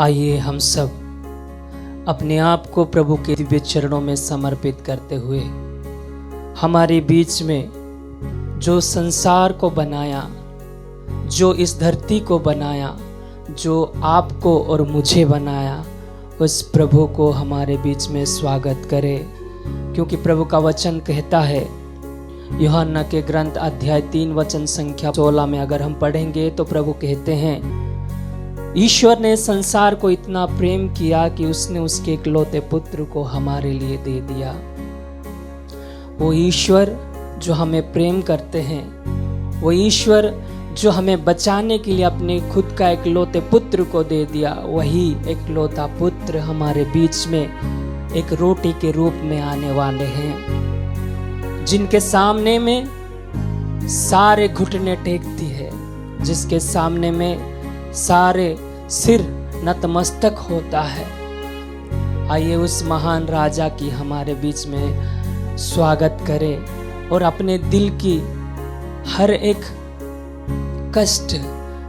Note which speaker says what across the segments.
Speaker 1: आइए हम सब अपने आप को प्रभु के दिव्य चरणों में समर्पित करते हुए हमारे बीच में जो संसार को बनाया, जो इस धरती को बनाया, जो आपको और मुझे बनाया, उस प्रभु को हमारे बीच में स्वागत करें। क्योंकि प्रभु का वचन कहता है, यूहन्ना के ग्रंथ अध्याय 3 वचन संख्या 16 में अगर हम पढ़ेंगे तो प्रभु कहते हैं, ईश्वर ने संसार को इतना प्रेम किया कि उसने उसके इकलौते पुत्र को हमारे लिए दे दिया। वो ईश्वर जो हमें प्रेम करते हैं, वो ईश्वर जो हमें बचाने के लिए अपने खुद का इकलौते पुत्र को दे दिया, वही इकलौता पुत्र हमारे बीच में एक रोटी के रूप में आने वाले हैं, जिनके सामने में सारे घुटने टेकती है, जिसके सामने में सारे सिर नतमस्तक होता है। आइए उस महान राजा की हमारे बीच में स्वागत करें और अपने दिल की हर एक कष्ट,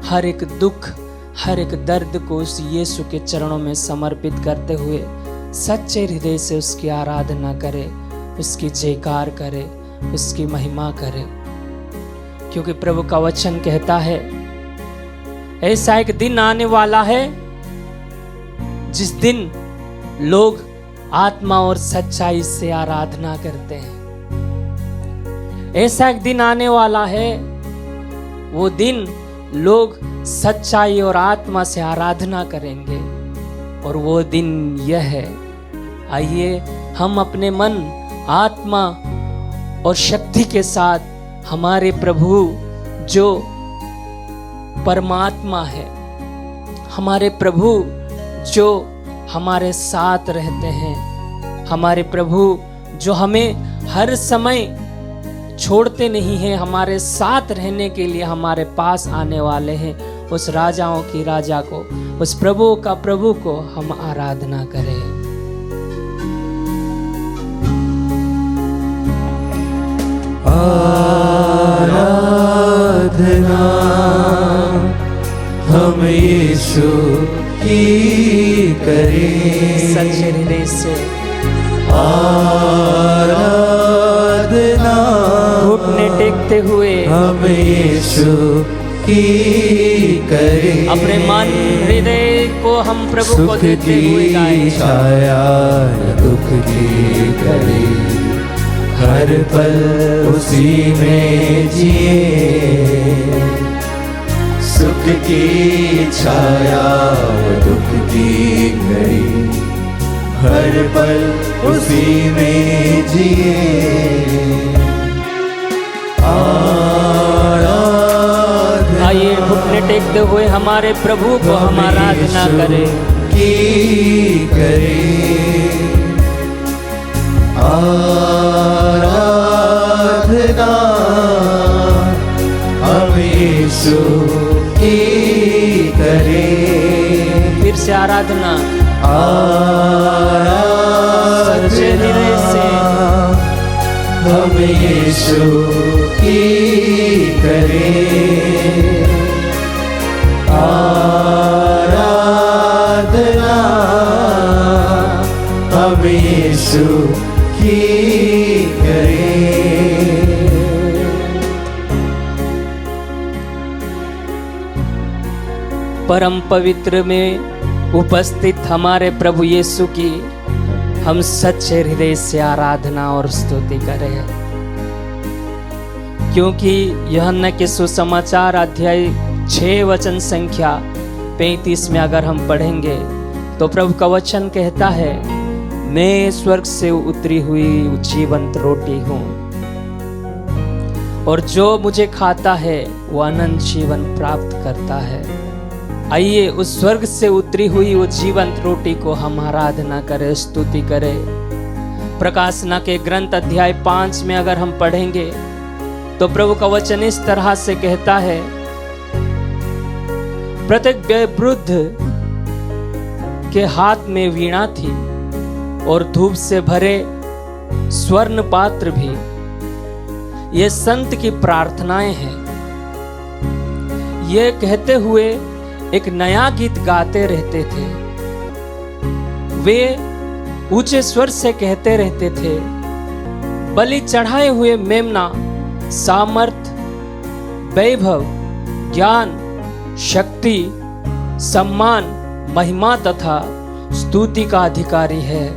Speaker 1: हर एक दुख, हर एक दर्द को उस यीशु के चरणों में समर्पित करते हुए सच्चे हृदय से उसकी आराधना करें, उसकी जयकार करें, उसकी महिमा करें। क्योंकि प्रभु का वचन कहता है, ऐसा एक दिन आने वाला है जिस दिन लोग आत्मा और सच्चाई से आराधना करते हैं। ऐसा एक दिन आने वाला है, वो दिन लोग सच्चाई और आत्मा से आराधना करेंगे, और वो दिन यह है। आइए हम अपने मन, आत्मा और शक्ति के साथ हमारे प्रभु जो परमात्मा है, हमारे प्रभु जो हमारे साथ रहते हैं, हमारे प्रभु जो हमें हर समय छोड़ते नहीं हैं, हमारे साथ रहने के लिए हमारे पास आने वाले हैं, उस राजाओं की राजा को, उस प्रभु का प्रभु को हम आराधना करें।
Speaker 2: आराधना हम यीशु की करें
Speaker 1: सच्चे हृदय से।
Speaker 2: आराधना
Speaker 1: घुटने टेकते हुए
Speaker 2: हम यीशु की करें,
Speaker 1: अपने मन हृदय को हम प्रभु को
Speaker 2: सुख
Speaker 1: देते हुए
Speaker 2: की
Speaker 1: गाएं।
Speaker 2: छाया दुख की करें, हर पल उसी में जिए, सुख की छाया दुख की घड़ी, हर पल उसी में जिए।
Speaker 1: आइए घुटने टेकते हुए हमारे प्रभु को हम आराधना करें।
Speaker 2: की करें आराधना हम यीशु की करें।
Speaker 1: फिर से आराधना सच्चे हृदय से
Speaker 2: हम यीशु की करें। आराधना हम यीशु की करें।
Speaker 1: परम पवित्र में उपस्थित हमारे प्रभु यीशु की हम सच्चे हृदय से आराधना और स्तुति करें। क्योंकि यूहन्ना के सुसमाचार अध्याय 6 वचन संख्या 35 में अगर हम पढ़ेंगे तो प्रभु का वचन कहता है, मैं स्वर्ग से उतरी हुई जीवंत रोटी हूँ, और जो मुझे खाता है वो अनंत जीवन प्राप्त करता है। आइए उस स्वर्ग से उतरी हुई वो जीवंत रोटी को हम आराधना करें, स्तुति करें। प्रकाशना के ग्रंथ अध्याय 5 में अगर हम पढ़ेंगे तो प्रभु का वचन इस तरह से कहता है, प्रत्येक वृद्ध के हाथ में वीणा थी और धूप से भरे स्वर्ण पात्र भी। ये संत की प्रार्थनाएं हैं। ये कहते हुए एक नया गीत गाते रहते थे। वे ऊंचे स्वर से कहते रहते थे, बलि चढ़ाए हुए मेमना सामर्थ, वैभव, ज्ञान, शक्ति, सम्मान, महिमा तथा स्तुति का अधिकारी है।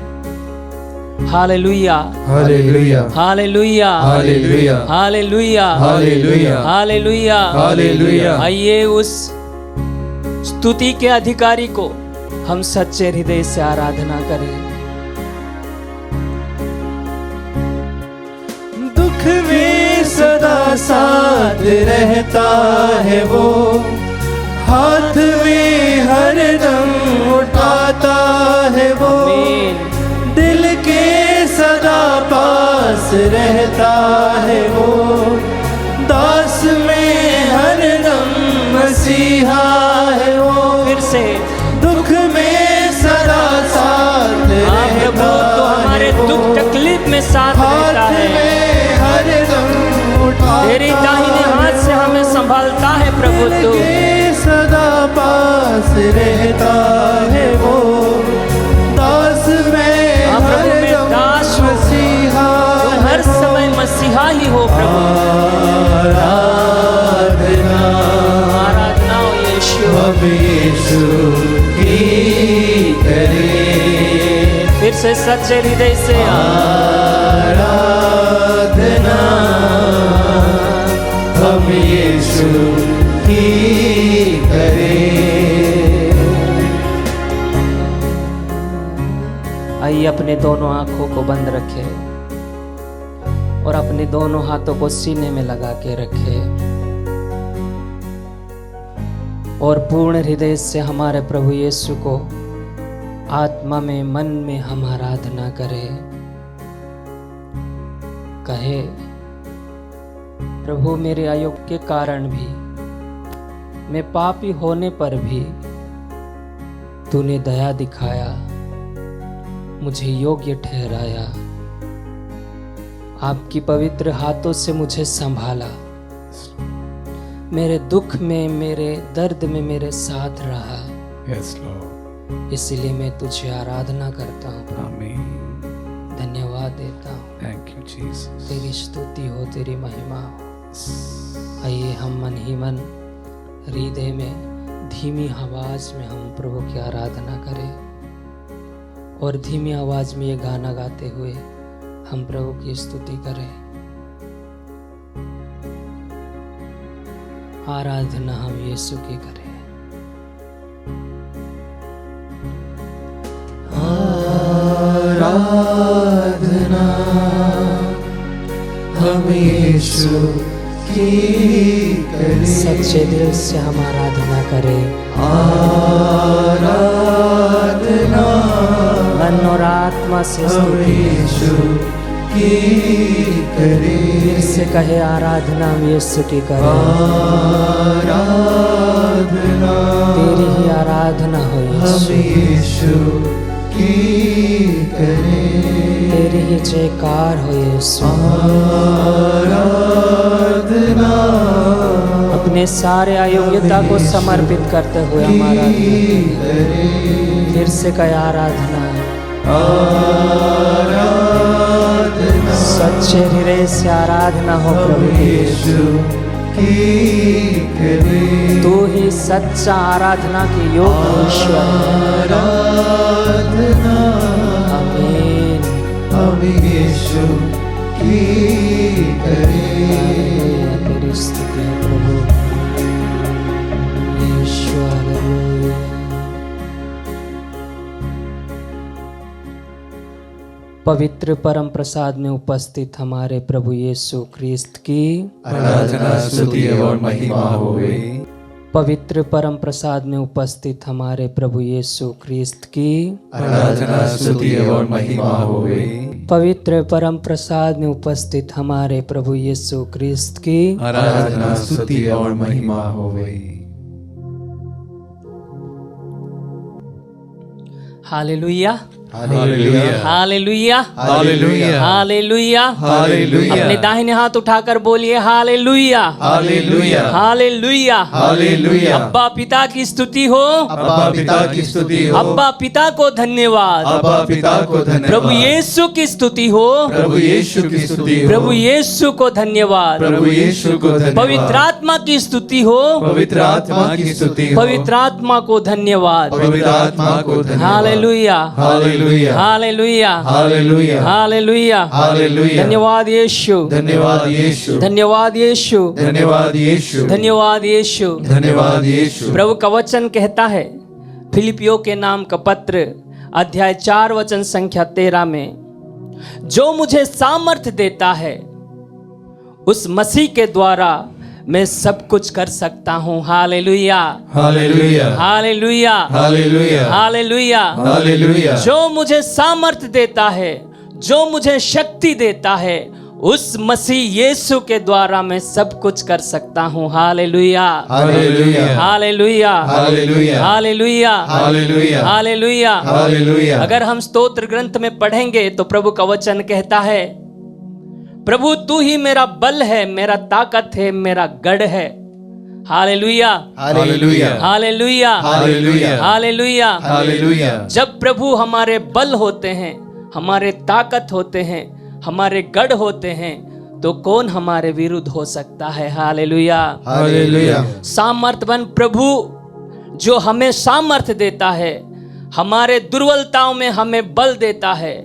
Speaker 1: Hallelujah,
Speaker 2: hallelujah,
Speaker 1: hallelujah,
Speaker 2: hallelujah,
Speaker 1: hallelujah,
Speaker 2: hallelujah,
Speaker 1: hallelujah,
Speaker 2: hallelujah.
Speaker 1: आइए उस स्तुति के अधिकारी को हम सच्चे हृदय से आराधना करें।
Speaker 2: दुख में सदा साथ रहता है वो, हाथ में हरदम उठाता है वो, दिल के सदा पास रहता है वो, दास में हरदम मसीहा है वो।
Speaker 1: फिर से
Speaker 2: दुख में सदा साथ रहता
Speaker 1: तो हमारे
Speaker 2: है वो,
Speaker 1: दुख तकलीफ में साथ रहता
Speaker 2: हाथ
Speaker 1: है।
Speaker 2: में हरदम उठाता
Speaker 1: तेरी दाहिने हाथ से हमें संभालता है प्रभु। तू
Speaker 2: के सदा पास रहता है वो, दास में
Speaker 1: हाँ प्रभु, मैं दास हूँ,
Speaker 2: मसीहा
Speaker 1: तुम हर समय मसीहा ही हो प्रभु।
Speaker 2: आराधना,
Speaker 1: आराधना हो यीशु।
Speaker 2: हम यीशु की करें,
Speaker 1: फिर से सच्चे हृदय से
Speaker 2: आराधना, हम यीशु की करें।
Speaker 1: आइए अपने दोनों आंखों को बंद रखे और अपने दोनों हाथों को सीने में लगा के रखे और पूर्ण हृदय से हमारे प्रभु यीशु को आत्मा में, मन में हम आराधना करें। कहे, प्रभु मेरे अयोग के कारण भी, मैं पापी होने पर भी तूने दया दिखाया, मुझे योग्य ठहराया, आपकी पवित्र हाथों से मुझे संभाला, मेरे दुख में, मेरे दर्द में मेरे साथ रहा।
Speaker 2: Yes, Lord.
Speaker 1: इसीलिए मैं तुझे आराधना करता हूँ प्रभु,
Speaker 2: Amen.
Speaker 1: धन्यवाद देता हूँ।
Speaker 2: Thank you, Jesus.
Speaker 1: तेरी स्तुति हो, तेरी महिमा हो। आइए हम मन ही मन हृदय में धीमी आवाज में हम प्रभु की आराधना करें और धीमी आवाज में ये गाना गाते हुए हम प्रभु की स्तुति करें। आराधना हम यीशु की करें।
Speaker 2: आराधना, हम यीशु की करें,
Speaker 1: सच्चे दिल से हम आराधना करें।
Speaker 2: आराधना,
Speaker 1: मन और आत्मा से
Speaker 2: हम
Speaker 1: स्तुति
Speaker 2: यीशु की करें,
Speaker 1: से कहे, आराधना हम यीशु की करें।
Speaker 2: आराधना,
Speaker 1: तेरी ही आराधना हो
Speaker 2: हम
Speaker 1: यीशु,
Speaker 2: यीशु की करें,
Speaker 1: तेरी ही जयकार हो यीशु।
Speaker 2: आराधना,
Speaker 1: अपने सारे अयोग्यता को समर्पित करते हुए हमारा फिर से कहे, आराधना,
Speaker 2: आराधना,
Speaker 1: सच्चे हृदय से आराधना हो प्रभु की।
Speaker 2: यीशु की करें,
Speaker 1: तू ही सच्चा आराधना के योग्य ईश्वर है।
Speaker 2: आराधना,
Speaker 1: आमीन।
Speaker 2: हम यीशु की करें।
Speaker 1: हालेलुया, तेरी स्तुति है प्रभु यीशु। हालेलुया। पवित्र परम प्रसाद में उपस्थित हमारे प्रभु यीशु ख्रिस्त की
Speaker 2: आराधना, स्तुति और महिमा होवे।
Speaker 1: पवित्र परम प्रसाद में उपस्थित हमारे प्रभु यीशु ख्रिस्त की
Speaker 2: आराधना, स्तुति और महिमा होवे।
Speaker 1: पवित्र परम प्रसाद में उपस्थित हमारे प्रभु यीशु ख्रिस्त की
Speaker 2: आराधना, स्तुति और महिमा होवे।
Speaker 1: Hallelujah.
Speaker 2: Hallelujah
Speaker 1: hallelujah
Speaker 2: hallelujah
Speaker 1: hallelujah.
Speaker 2: Hallelujah
Speaker 1: अपने दाहिने हाथ उठाकर बोलिए हालेलुया
Speaker 2: हालेलुया
Speaker 1: हालेलुया
Speaker 2: हालेलुया।
Speaker 1: अब्बा पिता की स्तुति हो,
Speaker 2: अब्बा पिता की स्तुति हो,
Speaker 1: अब्बा पिता को धन्यवाद,
Speaker 2: अब्बा पिता को धन्यवाद,
Speaker 1: प्रभु यीशु की स्तुति हो,
Speaker 2: प्रभु यीशु की स्तुति हो,
Speaker 1: प्रभु यीशु को धन्यवाद,
Speaker 2: प्रभु यीशु को धन्यवाद,
Speaker 1: पवित्र आत्मा की स्तुति हो,
Speaker 2: पवित्र आत्मा की स्तुति हो,
Speaker 1: पवित्र आत्मा को धन्यवाद।
Speaker 2: पवित्र आत्मा को धन्यवाद।
Speaker 1: Hallelujah
Speaker 2: hallelujah
Speaker 1: hallelujah
Speaker 2: hallelujah
Speaker 1: hallelujah
Speaker 2: hallelujah.
Speaker 1: धन्यवाद यीशु,
Speaker 2: धन्यवाद यीशु,
Speaker 1: धन्यवाद यीशु,
Speaker 2: धन्यवाद यीशु,
Speaker 1: धन्यवाद यीशु।
Speaker 2: धन्यवाद यीशु।
Speaker 1: प्रभु का वचन कहता है फिलिपियों के नाम का पत्र अध्याय 4 वचन संख्या 13 में, जो मुझे सामर्थ देता है उस मसीह के द्वारा मैं सब कुछ कर सकता हूँ। Hallelujah
Speaker 2: hallelujah
Speaker 1: hallelujah
Speaker 2: hallelujah
Speaker 1: hallelujah.
Speaker 2: Hallelujah.
Speaker 1: जो मुझे सामर्थ देता है, जो मुझे शक्ति देता है, उस मसीह यीशु के द्वारा मैं सब कुछ कर सकता हूँ। Hallelujah
Speaker 2: hallelujah
Speaker 1: hallelujah
Speaker 2: hallelujah
Speaker 1: hallelujah
Speaker 2: hallelujah
Speaker 1: hallelujah.
Speaker 2: Hallelujah.
Speaker 1: अगर हम स्तोत्र ग्रंथ में पढ़ेंगे तो प्रभु का वचन कहता है, प्रभु तू ही मेरा बल है, मेरा ताकत है, मेरा गढ़ है। Hallelujah
Speaker 2: hallelujah
Speaker 1: hallelujah
Speaker 2: hallelujah
Speaker 1: hallelujah.
Speaker 2: Hallelujah.
Speaker 1: जब प्रभु हमारे बल होते हैं, हमारे ताकत होते हैं, हमारे गढ़ होते हैं, तो कौन हमारे विरुद्ध हो सकता है। Hallelujah
Speaker 2: hallelujah.
Speaker 1: सामर्थवन प्रभु जो हमें सामर्थ्य देता है, हमारे दुर्बलताओं में हमें बल देता है,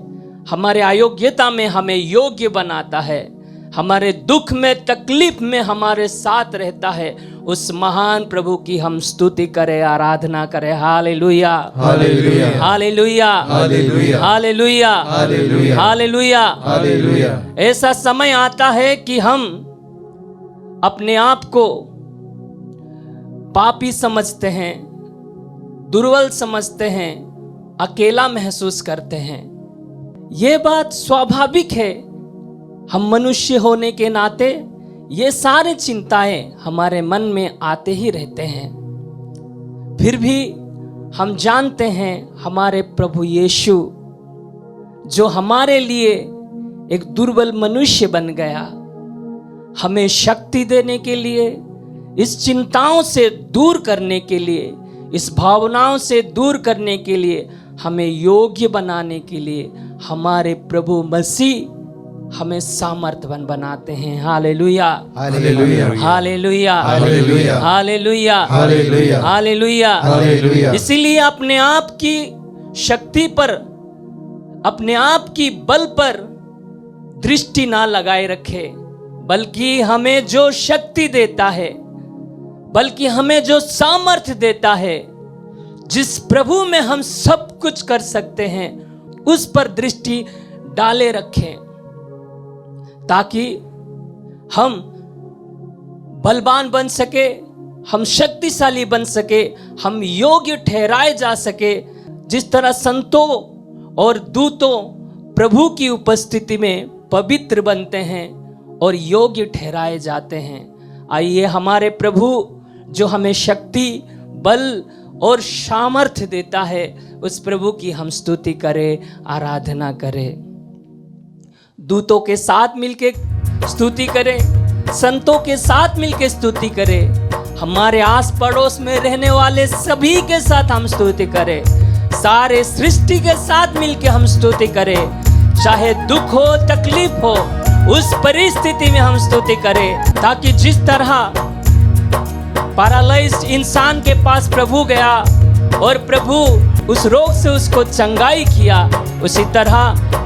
Speaker 1: हमारे अयोग्यता में हमें योग्य बनाता है, हमारे दुख में तकलीफ में हमारे साथ रहता है, उस महान प्रभु की हम स्तुति करें, आराधना करें। Hallelujah
Speaker 2: hallelujah
Speaker 1: hallelujah
Speaker 2: hallelujah
Speaker 1: hallelujah
Speaker 2: hallelujah
Speaker 1: hallelujah
Speaker 2: hallelujah.
Speaker 1: ऐसा समय आता है कि हम अपने आप को पापी समझते हैं, दुर्बल समझते हैं, अकेला महसूस करते हैं। ये बात स्वाभाविक है, हम मनुष्य होने के नाते ये सारे चिंताएं हमारे मन में आते ही रहते हैं। फिर भी हम जानते हैं हमारे प्रभु यीशु जो हमारे लिए एक दुर्बल मनुष्य बन गया, हमें शक्ति देने के लिए, इस चिंताओं से दूर करने के लिए, इस भावनाओं से दूर करने के लिए, हमें योग्य बनाने के लिए हमारे प्रभु मसीह हमें सामर्थ्यवान बनाते हैं। Hallelujah
Speaker 2: hallelujah
Speaker 1: hallelujah
Speaker 2: hallelujah
Speaker 1: hallelujah
Speaker 2: hallelujah
Speaker 1: hallelujah.
Speaker 2: Hallelujah.
Speaker 1: इसीलिए अपने आप की शक्ति पर, अपने आप की बल पर दृष्टि ना लगाए रखे, बल्कि हमें जो शक्ति देता है, बल्कि हमें जो सामर्थ्य देता है, जिस प्रभु में हम सब कुछ कर सकते हैं, उस पर दृष्टि डाले रखें, ताकि हम बलवान बन सके, हम शक्तिशाली बन सके, हम योग्य ठहराए जा सके। जिस तरह संतों और दूतों प्रभु की उपस्थिति में पवित्र बनते हैं और योग्य ठहराए जाते हैं, आइए हमारे प्रभु जो हमें शक्ति, बल और सामर्थ्य देता है, उस प्रभु की हम स्तुति करें, आराधना करें। दूतों के साथ मिलके स्तुति करें, संतों के साथ मिलके स्तुति करें, हमारे आस पड़ोस में रहने वाले सभी के साथ हम स्तुति करें, सारे सृष्टि के साथ मिलके हम स्तुति करें। चाहे दुख हो, तकलीफ हो, उस परिस्थिति में हम स्तुति करें, ताकि जिस तरह पैरालाइज्ड इंसान के पास प्रभु गया और प्रभु उस रोग से उसको चंगाई किया, उसी तरह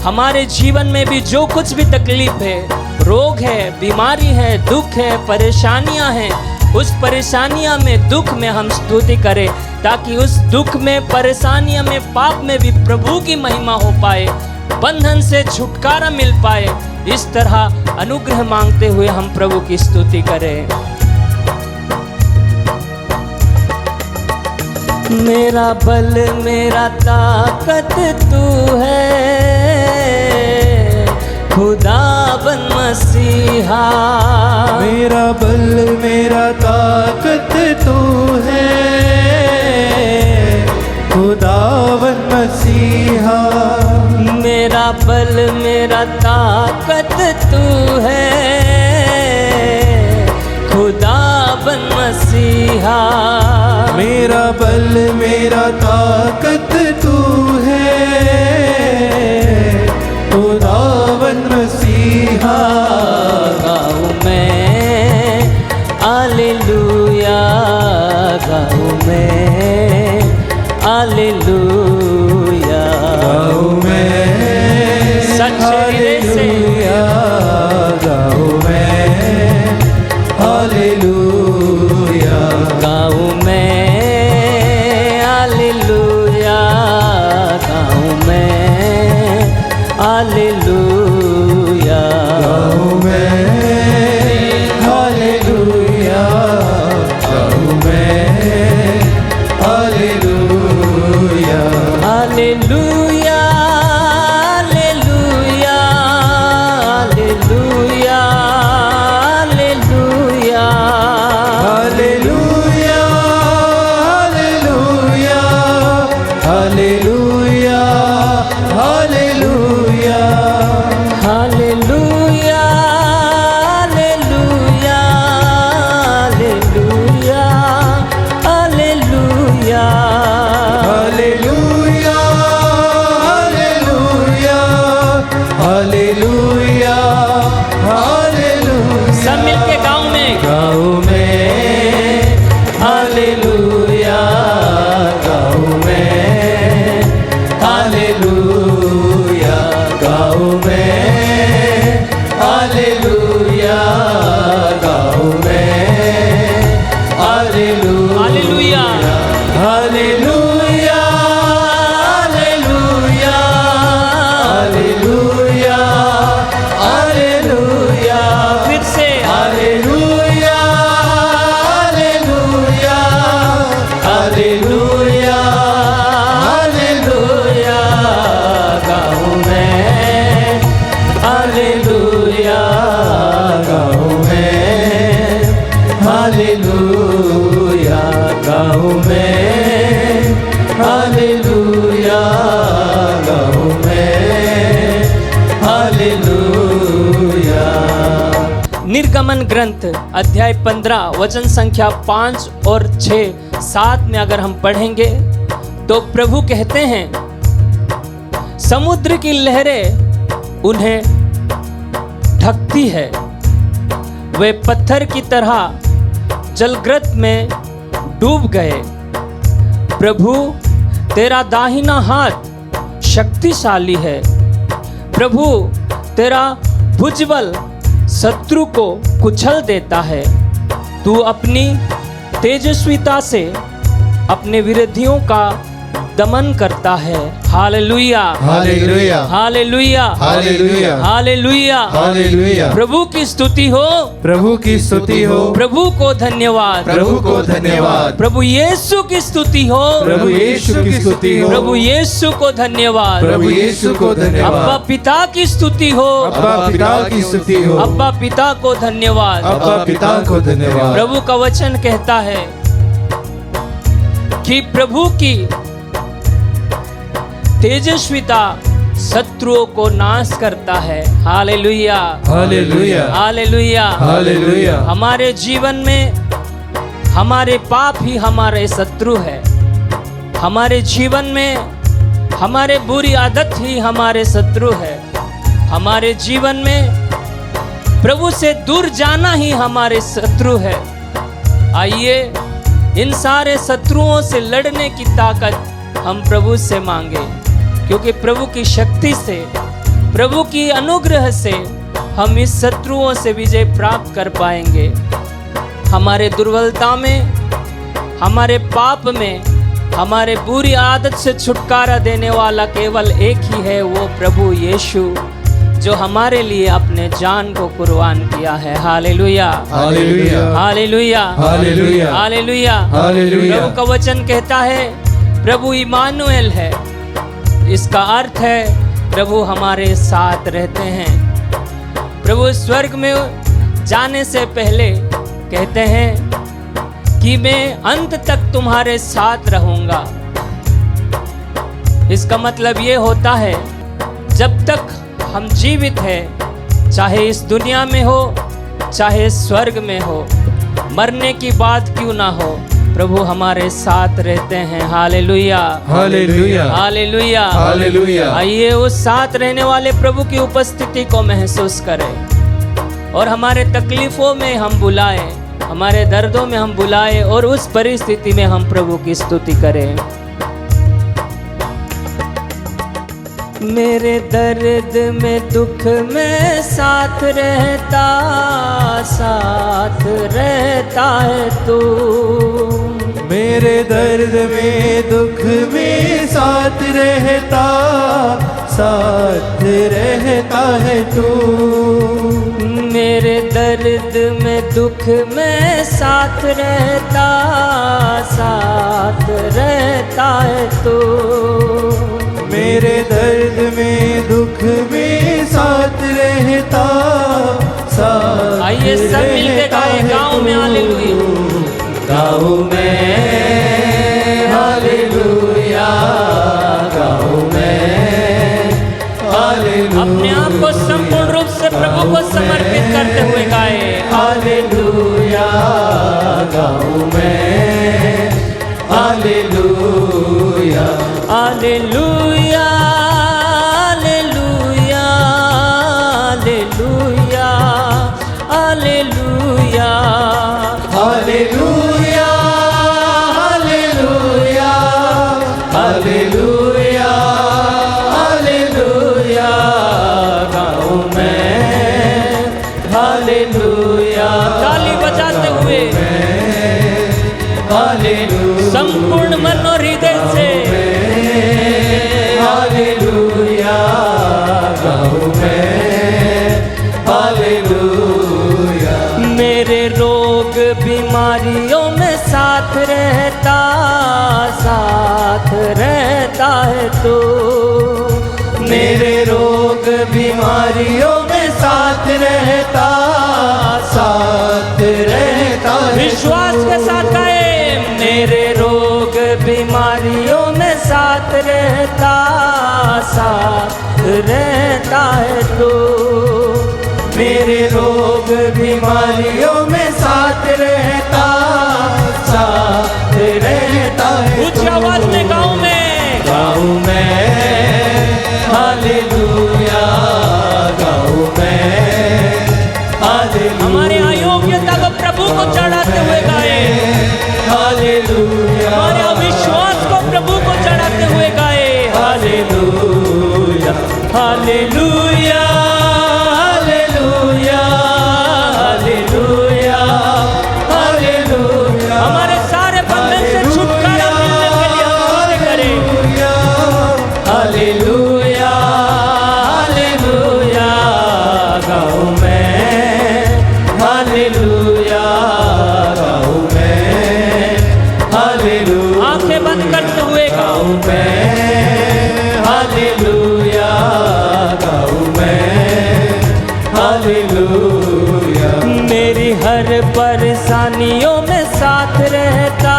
Speaker 1: हमारे जीवन में भी जो कुछ भी तकलीफ है, रोग है, बीमारी है, दुख है, परेशानियां हैं, उस परेशानियां में, दुख में हम स्तुति करें, ताकि उस दुख में, परेशानियां में, पाप में भी प्रभु की महिमा हो पाए, बंधन से छुटकारा मिल पाए। इस तरह अनुग्रह मांगते हुए हम प्रभु की स्तुति करें। मेरा बल, मेरा ताकत तू है, खुदावन मसीहा।
Speaker 2: मेरा बल, मेरा ताकत तू है, खुदावन मसीहा।
Speaker 1: मसीहा,
Speaker 2: मेरा बल मेरा ताकत तू है, खुदावन मसीहा।
Speaker 1: गाऊं मैं हालेलुया, गाऊं मैं हालेलुया,
Speaker 2: गाऊं मैं
Speaker 1: सच्चे हृदय से
Speaker 2: गाऊं मैं हालेलुया,
Speaker 1: गाऊं मैं हालेलुया, गाऊं मैं हालेलुया,
Speaker 2: गाऊं मैं हालेलुया, गाऊं मैं hallelujah,
Speaker 1: hallelujah, hallelujah, hallelujah, hallelujah,
Speaker 2: hallelujah, hallelujah, hallelujah,
Speaker 1: hallelujah, hallelujah, hallelujah,
Speaker 2: hallelujah, hallelujah, hallelujah.
Speaker 1: सब मिलके गाँव में
Speaker 2: गाऊं मैं हालेलुया, गाऊं मैं हालेलुया, गाऊं मैं हालेलुया, गाऊं मैं hallelujah,
Speaker 1: hallelujah,
Speaker 2: hallelujah, hallelujah, hallelujah, hallelujah,
Speaker 1: फिर से
Speaker 2: हालेलुया, हालेलुया, हालेलुया, हालेलुया, गाऊं मैं हालेलुया, गाऊं मैं हालेलुया, गाऊं मैं हालेलुया, गाऊं मैं हालेलुया।
Speaker 1: निर्गमन ग्रंथ अध्याय 15 वचन संख्या 5 और 6 7 में अगर हम पढ़ेंगे तो प्रभु कहते हैं, समुद्र की लहरें उन्हें ढकती है, वे पत्थर की तरह जलग्रत में डूब गए। प्रभु तेरा दाहिना हाथ शक्तिशाली है, प्रभु तेरा भुजबल शत्रु को कुचल देता है, तू अपनी तेजस्विता से अपने विरोधियों का दमन करता है। Hallelujah,
Speaker 2: hallelujah,
Speaker 1: hallelujah,
Speaker 2: hallelujah,
Speaker 1: hallelujah,
Speaker 2: hallelujah.
Speaker 1: प्रभु की स्तुति हो,
Speaker 2: प्रभु की स्तुति हो,
Speaker 1: प्रभु को धन्यवाद,
Speaker 2: प्रभु को धन्यवाद,
Speaker 1: प्रभु यीशु की स्तुति हो,
Speaker 2: प्रभु यीशु की स्तुति हो,
Speaker 1: प्रभु यीशु को धन्यवाद,
Speaker 2: प्रभु यीशु को
Speaker 1: अब्बा
Speaker 2: धन्यवाद,
Speaker 1: पिता की स्तुति हो,
Speaker 2: अब्बा पिता की स्तुति हो,
Speaker 1: अब्बा पिता को धन्यवाद।
Speaker 2: अब्बा पिता को धन्यवाद।
Speaker 1: प्रभु का वचन कहता है कि प्रभु की तेजस्विता शत्रुओं को नाश करता है। Hallelujah,
Speaker 2: hallelujah,
Speaker 1: hallelujah,
Speaker 2: hallelujah.
Speaker 1: हमारे जीवन में हमारे पाप ही हमारे शत्रु है, हमारे जीवन में हमारे बुरी आदत ही हमारे शत्रु है, हमारे जीवन में प्रभु से दूर जाना ही हमारे शत्रु है। आइए इन सारे शत्रुओं से लड़ने की ताकत हम प्रभु से मांगे, क्योंकि प्रभु की शक्ति से, प्रभु की अनुग्रह से हम इस शत्रुओं से विजय प्राप्त कर पाएंगे। हमारे दुर्बलता में, हमारे पाप में, हमारे बुरी आदत से छुटकारा देने वाला केवल एक ही है, वो प्रभु यीशु, जो हमारे लिए अपने जान को कुर्बान किया है। Hallelujah,
Speaker 2: hallelujah,
Speaker 1: hallelujah,
Speaker 2: hallelujah,
Speaker 1: hallelujah,
Speaker 2: hallelujah.
Speaker 1: प्रभु का वचन कहता है प्रभु इमानुएल है, इसका अर्थ है प्रभु हमारे साथ रहते हैं। प्रभु स्वर्ग में जाने से पहले कहते हैं कि मैं अंत तक तुम्हारे साथ रहूंगा। इसका मतलब ये होता है जब तक हम जीवित हैं, चाहे इस दुनिया में हो चाहे स्वर्ग में हो, मरने की बात क्यों ना हो, प्रभु हमारे साथ रहते हैं। Hallelujah,
Speaker 2: hallelujah,
Speaker 1: hallelujah,
Speaker 2: hallelujah.
Speaker 1: आइए उस साथ रहने वाले प्रभु की उपस्थिति को महसूस करें और हमारे तकलीफों में हम बुलाएं, हमारे दर्दों में हम बुलाएं और उस परिस्थिति में हम प्रभु की स्तुति करें। मेरे दर्द में दुख में साथ रहता है तू।
Speaker 2: मेरे दर्द में दुख में साथ रहता है तू।
Speaker 1: मेरे दर्द में दुख में साथ रहता है तू।
Speaker 2: मेरे दर्द में दुख में साथ रहता
Speaker 1: आइए सब मिलके गाएं, गाँव में हालेलुया,
Speaker 2: गाँव में हालेलुया, गाँव में हालेलुया।
Speaker 1: अपने आप को संपूर्ण रूप से प्रभु को समर्पित करते हुए गाए।
Speaker 2: हालेलुया, गाँव में hallelujah,
Speaker 1: hallelujah, hallelujah, hallelujah, hallelujah,
Speaker 2: hallelujah, hallelujah, hallelujah, hallelujah, गाँव में हालेलुया।
Speaker 1: ताली बजाते हुए
Speaker 2: हालेलुया,
Speaker 1: संपूर्ण मन और हृदय से
Speaker 2: हालेलुया, गाँव में हालेलुया।
Speaker 1: मेरे रोग बीमारियों में साथ रहता है तू।
Speaker 2: मेरे रोग बीमारियों में साथ रहता है।
Speaker 1: विश्वास के साथ गाए, मेरे रोग बीमारियों में साथ रहता है तू।
Speaker 2: मेरे रोग बीमारियों में साथ रहता है।
Speaker 1: ऊंची आवाज में गाँव में,
Speaker 2: गाँव में हालेलुया, गाँव में हालेलुया।
Speaker 1: हमारे अयोग्यता को प्रभु को चढ़ाते हुए गाए,
Speaker 2: हालेलुया,
Speaker 1: हमारे अविश्वास को प्रभु को चढ़ाते हुए गाए।
Speaker 2: Hallelujah,
Speaker 1: hallelujah,
Speaker 2: hallelujah, hallelujah, hallelujah.
Speaker 1: हमारे सारे बंधन से छुटकारा मिलने के लिए हम स्तुति करें।
Speaker 2: हालेलुया, हालेलुया, गाँव में हालेलुया, गाँव में हालेलुया।
Speaker 1: आंखें बंद करते हुए
Speaker 2: गाँव में हालेलुया, गाँव में हालेलुया।
Speaker 1: मेरी हर परेशानियों में साथ रहता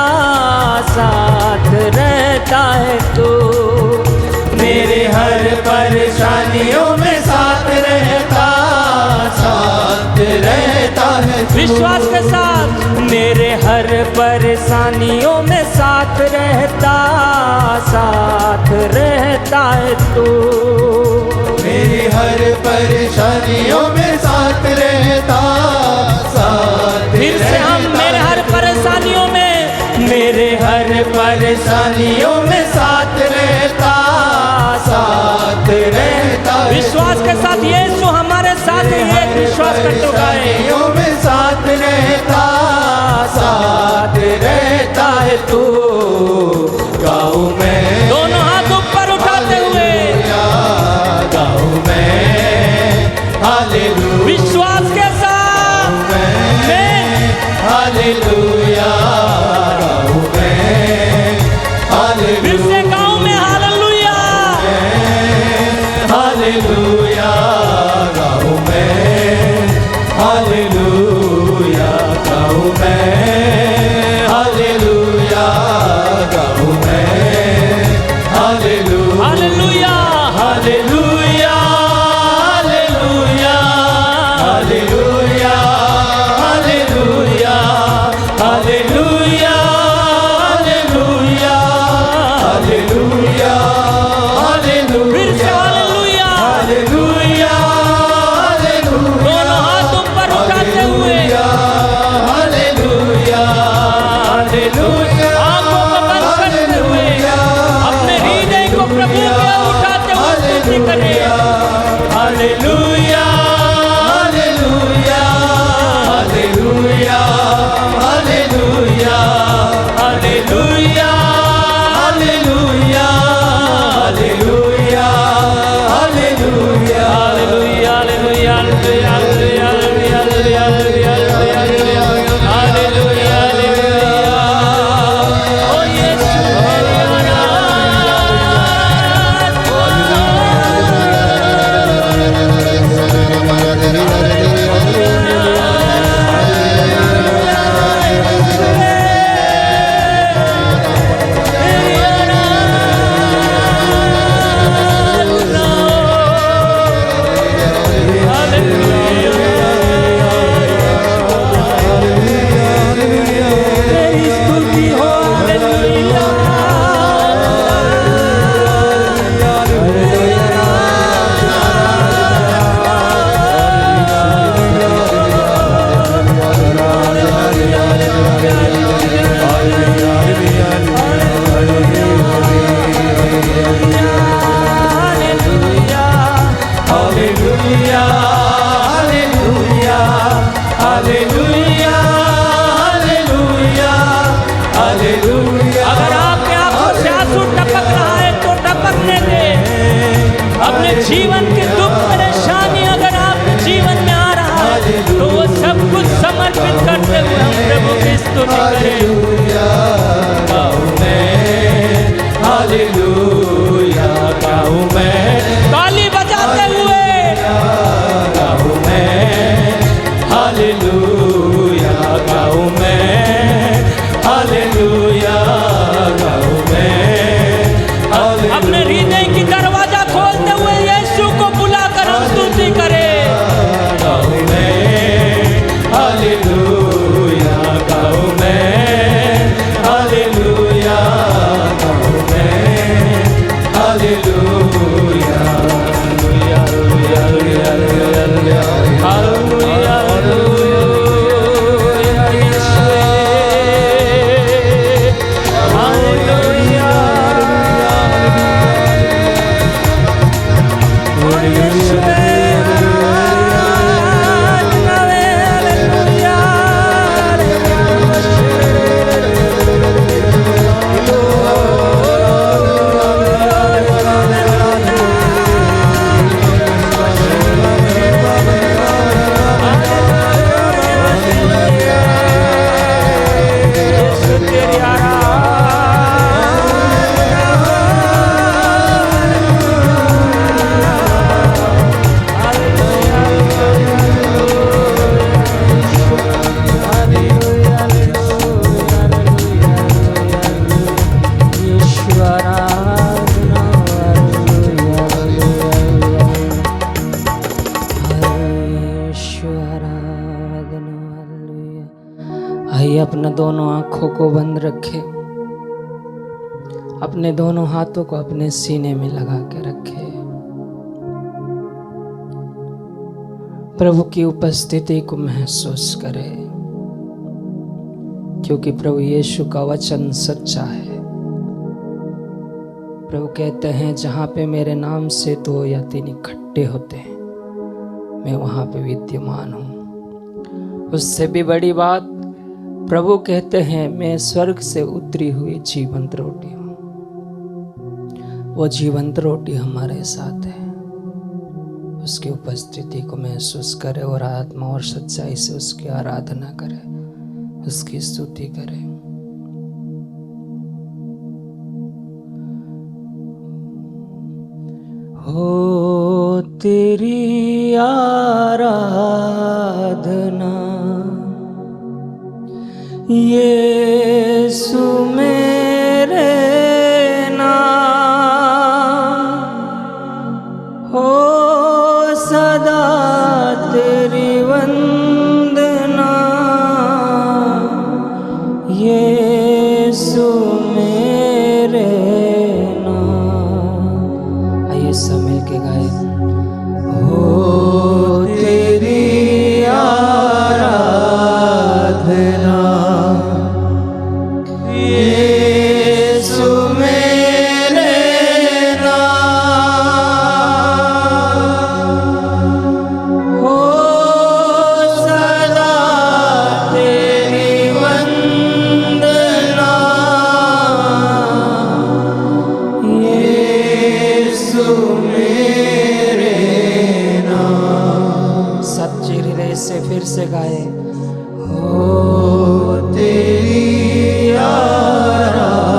Speaker 1: है तू।
Speaker 2: मेरे हर परेशानियों में साथ रहता है तू।
Speaker 1: विश्वास के साथ, मेरे हर परेशानियों में साथ रहता है तू।
Speaker 2: मेरी हर परेशानियों में साथ रहता
Speaker 1: फिर से हम, मेरे हर परेशानियों में, मेरे हर
Speaker 2: परेशानियों में साथ रहता है।
Speaker 1: विश्वास के साथ यीशु हमारे साथ ही है। विश्वास करते हुए गाएं।
Speaker 2: परेशानियों में साथ रहता है तू। गाँव में
Speaker 1: दोनों हाथ ऊपर उठाते हुए
Speaker 2: गाँव में हालेलुया,
Speaker 1: विश्वास के साथ
Speaker 2: हालेलुया, गाँव में हालेलुया,
Speaker 1: फिर से गाँव में हालेलुया,
Speaker 2: हालेलुया, गाँव में हालेलुया, गाँव में हालेलुया। हालेलुया,
Speaker 1: आंखों को बंद करते हुए अपने हृदय को प्रभु की ओर उठाते हुए स्तुति करें।
Speaker 2: Hallelujah, hallelujah, hallelujah, hallelujah, hallelujah, hallelujah, hallelujah, hallelujah,
Speaker 1: hallelujah, hallelujah, hallelujah, hallelujah, hallelujah, hallelujah, hallelujah. ओ यीशु मेरी तेरी स्तुति हो। Hallelujah,
Speaker 2: hallelujah, hallelujah, hallelujah, hallelujah, hallelujah.
Speaker 1: अगर आपके आंखों से आंसू टपक रहा है तो टपकने दे। अपने जीवन के दुख परेशानी अगर आपके जीवन में आ रहा है तो वो सब कुछ समर्पित करते हुए हम प्रभु की स्तुति करें।
Speaker 2: हालेलुया गाऊं मैं, हालेलुया गाऊं मैं,
Speaker 1: ताली बजाते हुए
Speaker 2: गाऊं मैं, हालेलुया गाऊं मैं, हालेलुया गाऊं मैं,
Speaker 1: अपने हृदय की दरवाजा खोलते हुए यीशु को बुलाकर हम स्तुति करें।
Speaker 2: गाऊं मैं, हालेलुया गाऊं मैं, हालेलुया गाऊं मैं, hallelujah, hallelujah, hallelujah, hallelujah, hallelujah, यीशु, हालेलुया,
Speaker 1: आइए अपना दोनों आंखों को बंद रखे, अपने दोनों हाथों को अपने सीने में लगा के रखे। प्रभु की उपस्थिति को महसूस करें, क्योंकि प्रभु यीशु का वचन सच्चा है। प्रभु कहते हैं जहां पे मेरे नाम से 2 या 3 इकट्ठे होते हैं मैं वहां पे विद्यमान हूं। उससे भी बड़ी बात प्रभु कहते हैं मैं स्वर्ग से उतरी हुई जीवंत रोटी हूं। वो जीवंत रोटी हमारे साथ है। उसकी उपस्थिति को महसूस करें और आत्मा और सच्चाई से उसकी आराधना करें, उसकी स्तुति करें। हो तेरी आराधना यीशु मेरे नाम, हो सदा तेरी वंदना यीशु मेरे नाम। आइए सब मिल के गाए। हो तेरी आराधना
Speaker 2: यीशु मेरे नाम हो सदा तेरी वंदना यीशु मेरे नाम।
Speaker 1: सच्चे हृदय से फिर से गाए।
Speaker 2: हो तेरी आराधना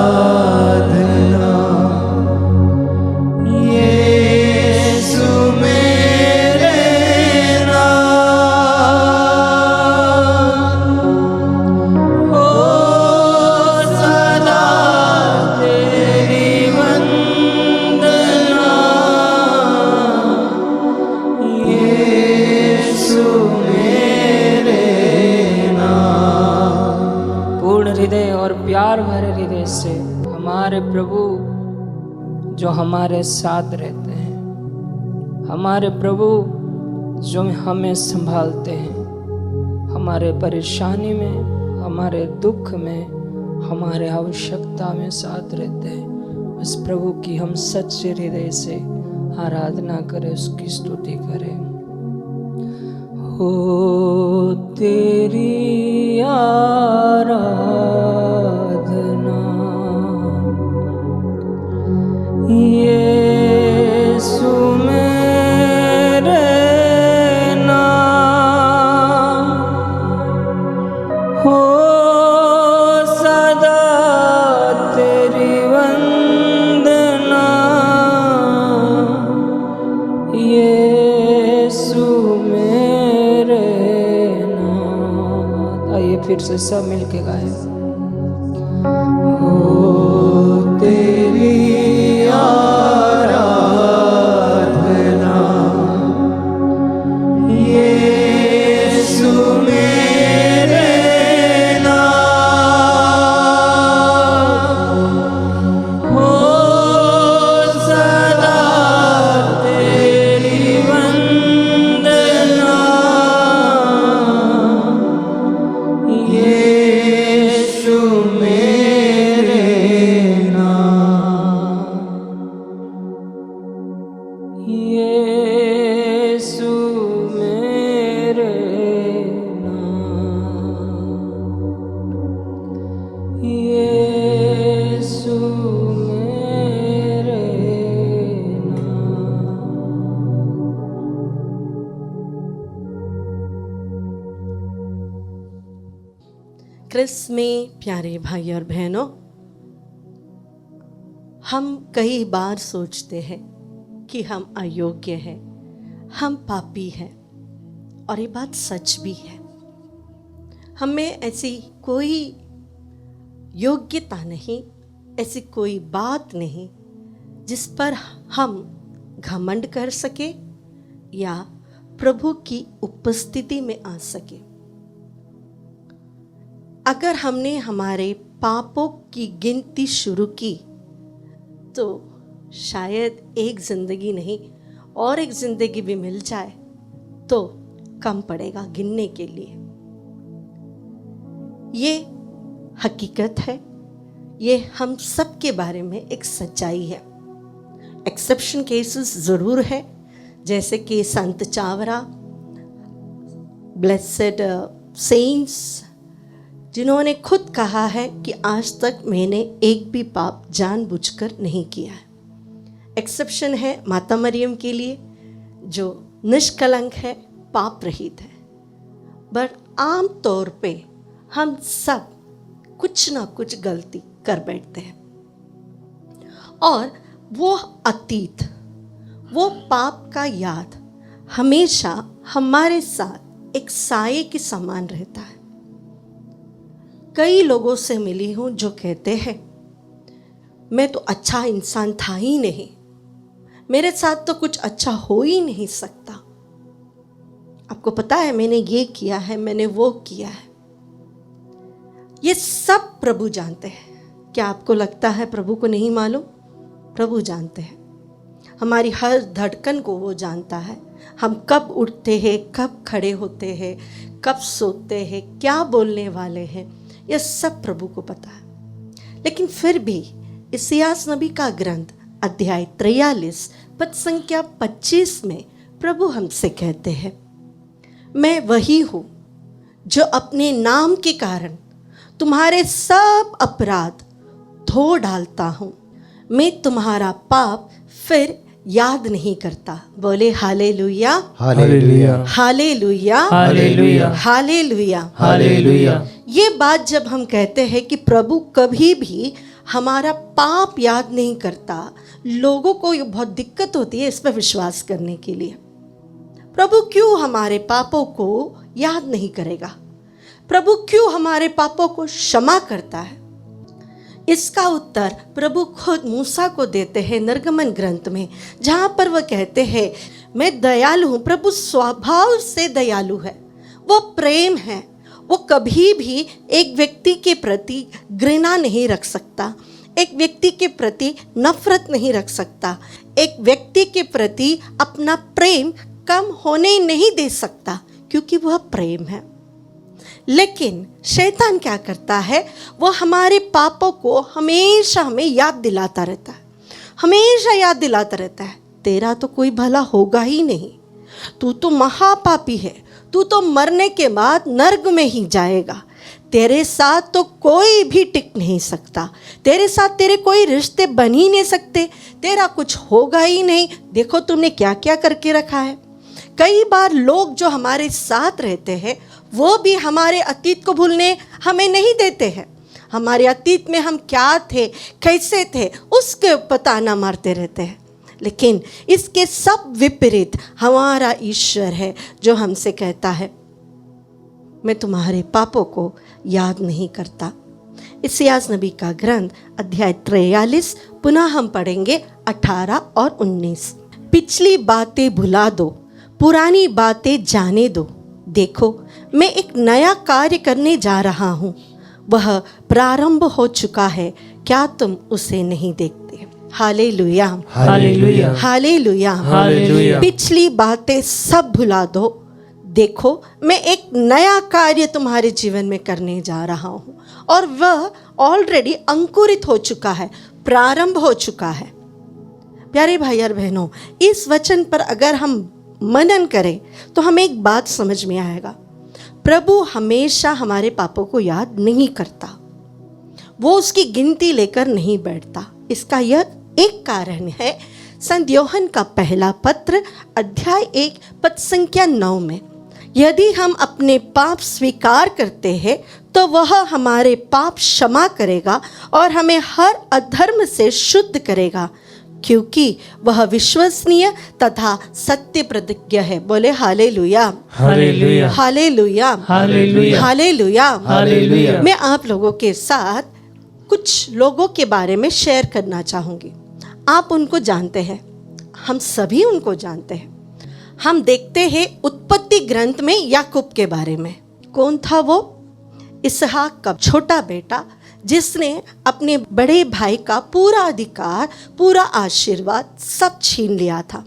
Speaker 2: यीशु मेरे नाम हो सदा तेरी वंदना यीशु मेरे नाम।
Speaker 1: पूर्ण हृदय और प्यार भरे हृदय से हमारे प्रभु जो हमारे साथ रहते हैं, हमारे प्रभु जो हमें संभालते हैं, हमारे परेशानी में, हमारे दुख में, हमारे आवश्यकता में साथ रहते हैं, उस प्रभु की हम सच्चे हृदय से आराधना करें, उसकी स्तुति करें। हो तेरी आराधना यीशु मेरे नाम हो सदा तेरी वंदना यीशु मेरे नाम। आइए फिर से सब मिलके गाएं।
Speaker 2: हो तेरी आराधना यीशु मेरे नाम हो सदा तेरी वंदना यीशु मेरे नाम।
Speaker 1: यीशु मेरे नाम यीशु मेरे नाम।
Speaker 3: क्रिस्त में प्यारे भाई और बहनों, हम कई बार सोचते हैं कि हम अयोग्य हैं, हम पापी हैं, और ये बात सच भी है। हमें ऐसी कोई योग्यता नहीं, ऐसी कोई बात नहीं जिस पर हम घमंड कर सके या प्रभु की उपस्थिति में आ सके। अगर हमने हमारे पापों की गिनती शुरू की तो शायद एक जिंदगी नहीं और एक जिंदगी भी मिल जाए तो कम पड़ेगा गिनने के लिए। ये हकीकत है, ये हम सब के बारे में एक सच्चाई है। एक्सेप्शन केसेस ज़रूर है, जैसे कि संत चावरा, ब्लेसेड सेंट्स, जिन्होंने खुद कहा है कि आज तक मैंने एक भी पाप जानबूझकर नहीं किया है। एक्सेप्शन है माता मरियम के लिए, जो निष्कलंक है, पाप रहित है। बट आम तौर पे हम सब कुछ ना कुछ गलती कर बैठते हैं, और वो अतीत, वो पाप का याद हमेशा हमारे साथ एक साये के समान रहता है। कई लोगों से मिली हूँ जो कहते हैं मैं तो अच्छा इंसान था ही नहीं, मेरे साथ तो कुछ अच्छा हो ही नहीं सकता। आपको पता है मैंने ये किया है, मैंने वो किया है। ये सब प्रभु जानते हैं। क्या आपको लगता है प्रभु को नहीं मालूम? प्रभु जानते हैं। हमारी हर धड़कन को वो जानता है। हम कब उठते हैं, कब खड़े होते हैं, कब सोते हैं, क्या बोलने वाले हैं, यह सब प्रभु को पता है। लेकिन फिर भी इसायास नबी का ग्रंथ अध्याय 43 पद संख्या 25 में प्रभु हमसे कहते हैं, मैं वही हूँ जो अपने नाम के कारण तुम्हारे सब अपराध धो डालता हूँ, मैं तुम्हारा पाप फिर याद नहीं करता। बोले hallelujah,
Speaker 2: hallelujah,
Speaker 3: hallelujah,
Speaker 1: hallelujah,
Speaker 3: hallelujah,
Speaker 2: hallelujah.
Speaker 3: ये बात जब हम कहते हैं कि प्रभु कभी भी हमारा पाप याद नहीं करता, लोगों को ये बहुत दिक्कत होती है इस पर विश्वास करने के लिए। प्रभु क्यों हमारे पापों को याद नहीं करेगा? प्रभु क्यों हमारे पापों को क्षमा करता है? इसका उत्तर प्रभु खुद मूसा को देते हैं निर्गमन ग्रंथ में, जहाँ पर वह कहते हैं, मैं दयालु हूँ। प्रभु स्वभाव से दयालु है, वो प्रेम है, वो कभी भी एक व्यक्ति के प्रति घृणा नहीं रख सकता, एक व्यक्ति के प्रति नफरत नहीं रख सकता, एक व्यक्ति के प्रति अपना प्रेम कम होने नहीं दे सकता, क्योंकि वह प्रेम है। लेकिन शैतान क्या करता है? वो हमारे पापों को हमेशा हमें याद दिलाता रहता है, हमेशा याद दिलाता रहता है, तेरा तो कोई भला होगा ही नहीं, तू तो महापापी है, तू तो मरने के बाद नर्क में ही जाएगा, तेरे साथ तो कोई भी टिक नहीं सकता, तेरे साथ तेरे कोई रिश्ते बन ही नहीं सकते, तेरा कुछ होगा ही नहीं, देखो तुमने क्या क्या करके रखा है। कई बार लोग जो हमारे साथ रहते हैं वो भी हमारे अतीत को भूलने हमें नहीं देते हैं। हमारे अतीत में हम क्या थे, कैसे थे, उसके पता ना मारते रहते हैं। लेकिन इसके सब विपरीत हमारा ईश्वर है जो हमसे कहता है, मैं तुम्हारे पापों को याद नहीं करता। इसायास नबी का ग्रंथ अध्याय 43 पुनः हम पढ़ेंगे 18 और 19। पिछली बातें भुला दो, पुरानी बातें जाने दो, देखो मैं एक नया कार्य करने जा रहा हूँ, वह प्रारंभ हो चुका है, क्या तुम उसे नहीं देखते? Hallelujah,
Speaker 2: hallelujah,
Speaker 3: hallelujah,
Speaker 2: hallelujah.
Speaker 3: पिछली बातें सब भुला दो, देखो मैं एक नया कार्य तुम्हारे जीवन में करने जा रहा हूँ, और वह ऑलरेडी अंकुरित हो चुका है, प्रारंभ हो चुका है। प्यारे भाई और बहनों, इस वचन पर अगर हम मनन करें तो हमें एक बात समझ में आएगा, प्रभु हमेशा हमारे पापों को याद नहीं करता, वो उसकी गिनती लेकर नहीं बैठता। इसका यह एक कारण है, संत योहन का पहला पत्र अध्याय 1 पद संख्या 9 में, यदि हम अपने पाप स्वीकार करते हैं तो वह हमारे पाप क्षमा करेगा और हमें हर अधर्म से शुद्ध करेगा, क्योंकि वह विश्वसनीय तथा सत्य प्रतिज्ञ है। बोले hallelujah,
Speaker 2: hallelujah,
Speaker 3: hallelujah,
Speaker 2: hallelujah,
Speaker 3: hallelujah,
Speaker 2: hallelujah.
Speaker 3: मैं आप लोगों के साथ कुछ लोगों के बारे में शेयर करना चाहूँगी। आप उनको जानते हैं, हम सभी उनको जानते हैं। हम देखते हैं उत्पत्ति ग्रंथ में याकूब के बारे में। कौन था वो? इसहाक का छोटा बेटा, जिसने अपने बड़े भाई का पूरा अधिकार, पूरा आशीर्वाद सब छीन लिया था।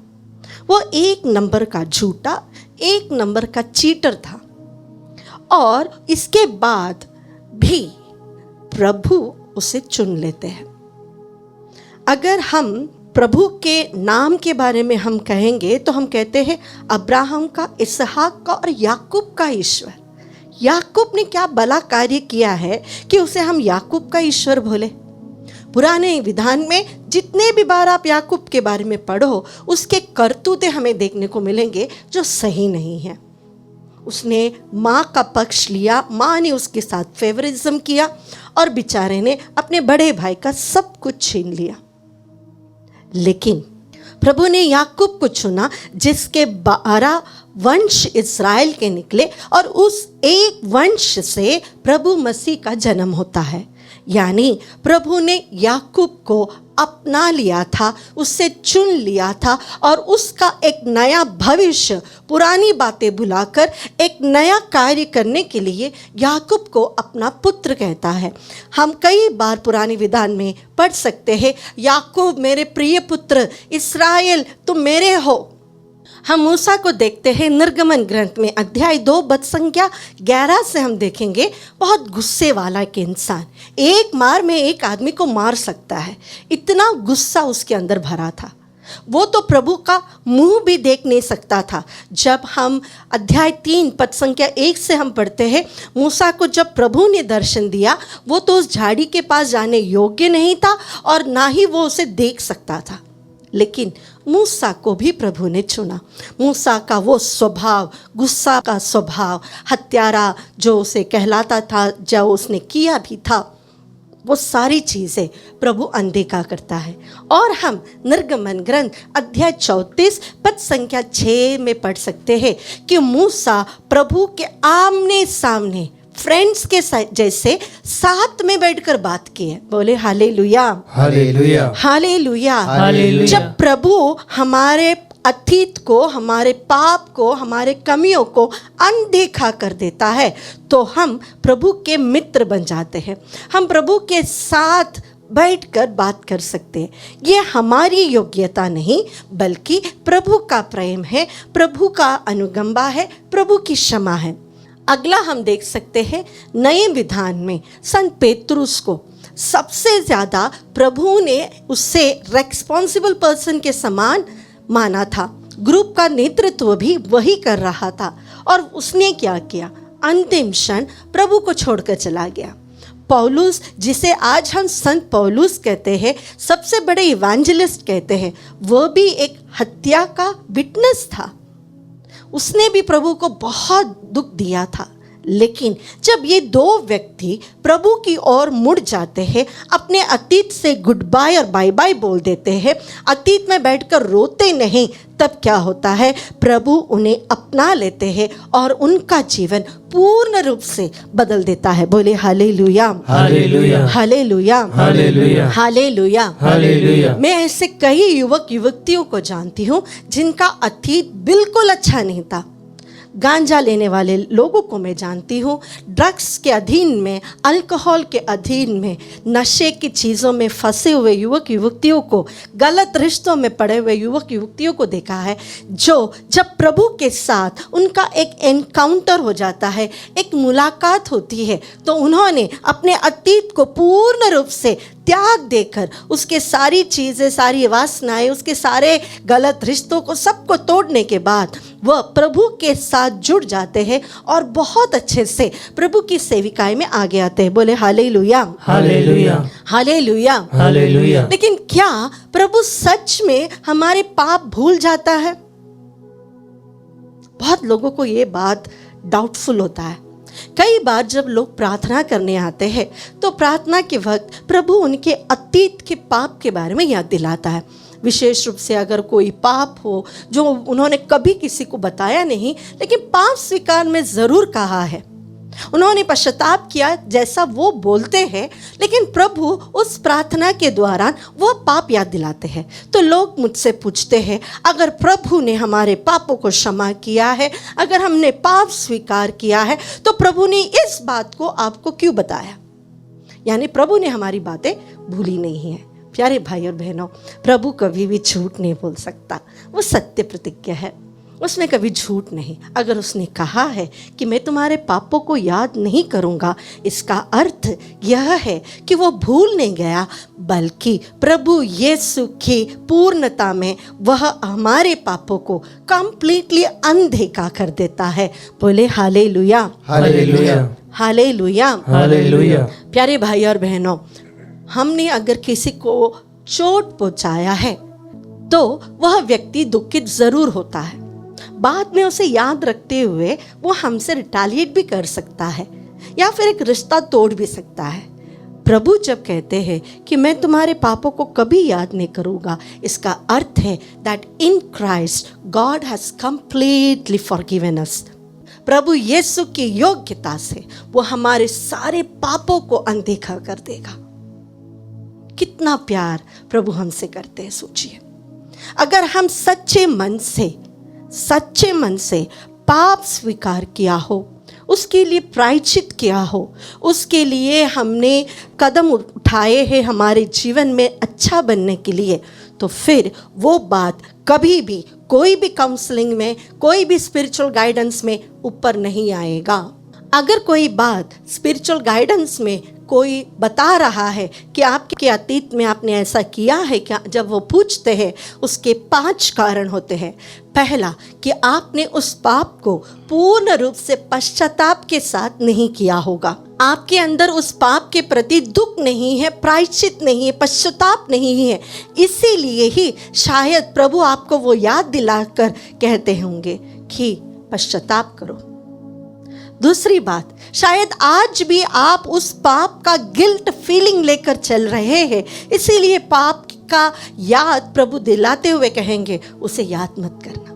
Speaker 3: वो एक नंबर का झूठा, एक नंबर का चीटर था, और इसके बाद भी प्रभु उसे चुन लेते हैं। अगर हम प्रभु के नाम के बारे में हम कहेंगे तो हम कहते हैं अब्राहम का, इसहाक का और याकूब का ईश्वर। याकूब ने क्या भला कार्य किया है कि उसे हम याकूब का ईश्वर बोले? पुराने विधान में जितने भी बार आप याकूब के बारे में पढ़ो, उसके करतूते हमें देखने को मिलेंगे जो सही नहीं है। उसने माँ का पक्ष लिया, माँ ने उसके साथ फेवरिज्म किया और बेचारे ने अपने बड़े भाई का सब कुछ छीन लिया। लेकिन प्रभु ने याकूब को चुना, जिसके 12 वंश इस्राएल के निकले, और उस एक वंश से प्रभु मसीह का जन्म होता है। यानी प्रभु ने याकूब को अपना लिया था, उससे चुन लिया था, और उसका एक नया भविष्य, पुरानी बातें भुलाकर एक नया कार्य करने के लिए याकूब को अपना पुत्र कहता है। हम कई बार पुराने विधान में पढ़ सकते हैं, याकूब मेरे प्रिय पुत्र, इस्राएल तुम मेरे हो। हम मूसा को देखते हैं निर्गमन ग्रंथ में अध्याय 2 पद संख्या 11 से हम देखेंगे, बहुत गुस्से वाला एक इंसान, एक मार में एक आदमी को मार सकता है, इतना गुस्सा उसके अंदर भरा था। वो तो प्रभु का मुंह भी देख नहीं सकता था। जब हम अध्याय 3 पद संख्या 1 से हम पढ़ते हैं, मूसा को जब प्रभु ने दर्शन दिया, वो तो उस झाड़ी के पास जाने योग्य नहीं था और ना ही वो उसे देख सकता था। लेकिन मूसा को भी प्रभु ने चुना। मूसा का वो स्वभाव, गुस्सा का स्वभाव, हत्यारा जो उसे कहलाता था, जो उसने किया भी था, वो सारी चीज़ें प्रभु अनदेखा करता है। और हम निर्गमन ग्रंथ अध्याय 34 पद संख्या 6 में पढ़ सकते हैं कि मूसा प्रभु के आमने सामने फ्रेंड्स के जैसे साथ में बैठकर बात की है। बोले हालेलुया,
Speaker 2: हालेलुया,
Speaker 3: हालेलुया।
Speaker 2: हालेलुया।
Speaker 3: जब प्रभु हमारे अतीत को, हमारे पाप को, हमारे कमियों को अनदेखा कर देता है, तो हम प्रभु के मित्र बन जाते हैं। हम प्रभु के साथ बैठकर बात कर सकते हैं। ये हमारी योग्यता नहीं, बल्कि प्रभु का प्रेम है, प्रभु का अनुकंपा है, प्रभु की क्षमा है। अगला हम देख सकते हैं नए विधान में संत पेतरुस को सबसे ज़्यादा प्रभु ने उससे रेस्पॉन्सिबल पर्सन के समान माना था। ग्रुप का नेतृत्व भी वही कर रहा था और उसने क्या किया, अंतिम क्षण प्रभु को छोड़कर चला गया। पौलुस, जिसे आज हम संत पौलुस कहते हैं, सबसे बड़े इवेंजलिस्ट कहते हैं, वह भी एक हत्या का विटनेस था। उसने भी प्रभु को बहुत दुख दिया था। लेकिन जब ये दो व्यक्ति प्रभु की ओर मुड़ जाते हैं, अपने अतीत से गुड बाय और बाय बाय बोल देते हैं, अतीत में बैठकर रोते नहीं, तब क्या होता है, प्रभु उन्हें अपना लेते हैं और उनका जीवन पूर्ण रूप से बदल देता है। बोले hallelujah,
Speaker 2: hallelujah,
Speaker 3: hallelujah,
Speaker 2: hallelujah,
Speaker 3: hallelujah,
Speaker 2: hallelujah.
Speaker 3: मैं ऐसे कई युवक युवतियों को जानती हूँ जिनका अतीत बिल्कुल अच्छा नहीं था। गांजा लेने वाले लोगों को मैं जानती हूँ, ड्रग्स के अधीन में, अल्कोहल के अधीन में, नशे की चीज़ों में फंसे हुए युवक युवतियों को, गलत रिश्तों में पड़े हुए युवक युवतियों को देखा है, जो जब प्रभु के साथ उनका एक एनकाउंटर हो जाता है, एक मुलाकात होती है, तो उन्होंने अपने अतीत को पूर्ण रूप से त्याग देकर, उसके सारी चीज़ें, सारी वासनाएं, उसके सारे गलत रिश्तों को सबको तोड़ने के बाद वह प्रभु के साथ जुड़ जाते हैं और बहुत अच्छे से प्रभु की सेविकाई में आगे आते हैं। बोले हालेलुया,
Speaker 2: हालेलुया,
Speaker 3: हालेलुया,
Speaker 2: हालेलुया।
Speaker 3: लेकिन क्या प्रभु सच में हमारे पाप भूल जाता है? बहुत लोगों को ये बात डाउटफुल होता है। कई बार जब लोग प्रार्थना करने आते हैं तो प्रार्थना के वक्त प्रभु उनके अतीत के पाप के बारे में याद दिलाता है। विशेष रूप से अगर कोई पाप हो जो उन्होंने कभी किसी को बताया नहीं, लेकिन पाप स्वीकार में ज़रूर कहा है, उन्होंने पश्चाताप किया जैसा वो बोलते हैं, लेकिन प्रभु उस प्रार्थना के दौरान वह पाप याद दिलाते हैं। तो लोग मुझसे पूछते हैं, अगर प्रभु ने हमारे पापों को क्षमा किया है, अगर हमने पाप स्वीकार किया है, तो प्रभु ने इस बात को आपको क्यों बताया? यानी प्रभु ने हमारी बातें भूली नहीं है। प्यारे भाई और बहनों, प्रभु कभी भी झूठ नहीं बोल सकता, वो सत्य प्रतिज्ञा है, उसमें कभी झूठ नहीं। अगर उसने कहा है कि मैं तुम्हारे पापों को याद नहीं करूँगा, इसका अर्थ यह है कि वो भूल नहीं गया, बल्कि प्रभु यीशु की पूर्णता में वह हमारे पापों को कंप्लीटली अनदेखा कर देता है। बोले हालेलुया,
Speaker 2: हालेलुया,
Speaker 3: हालेलुया,
Speaker 2: हालेलुया।
Speaker 3: प्यारे भाई और बहनों, हमने अगर किसी को चोट पहुंचाया है तो वह व्यक्ति दुखित जरूर होता है। बाद में उसे याद रखते हुए वो हमसे रिटालिएट भी कर सकता है या फिर एक रिश्ता तोड़ भी सकता है। प्रभु जब कहते हैं कि मैं तुम्हारे पापों को कभी याद नहीं करूँगा, इसका अर्थ है that in Christ God has completely forgiven us. प्रभु यीशु की योग्यता से वो हमारे सारे पापों को अनदेखा कर देगा। कितना प्यार प्रभु हमसे करते हैं, सोचिए। अगर हम सच्चे मन से पाप स्वीकार किया हो, उसके लिए प्रायश्चित किया हो, उसके लिए हमने कदम उठाए हैं हमारे जीवन में अच्छा बनने के लिए, तो फिर वो बात कभी भी कोई भी काउंसलिंग में, कोई भी स्पिरिचुअल गाइडेंस में ऊपर नहीं आएगा। अगर कोई बात स्पिरिचुअल गाइडेंस में कोई बता रहा है कि आपके अतीत में आपने ऐसा किया है क्या, जब वो पूछते हैं उसके 5 कारण होते हैं। पहला, कि आपने उस पाप को पूर्ण रूप से पश्चाताप के साथ नहीं किया होगा। आपके अंदर उस पाप के प्रति दुख नहीं है, प्रायश्चित नहीं है, पश्चाताप नहीं है। इसीलिए ही शायद प्रभु आपको वो याद दिलाकर कहते होंगे कि पश्चाताप करो। दूसरी बात, शायद आज भी आप उस पाप का गिल्ट फीलिंग लेकर चल रहे हैं, इसीलिए पाप का याद प्रभु दिलाते हुए कहेंगे उसे याद मत करना।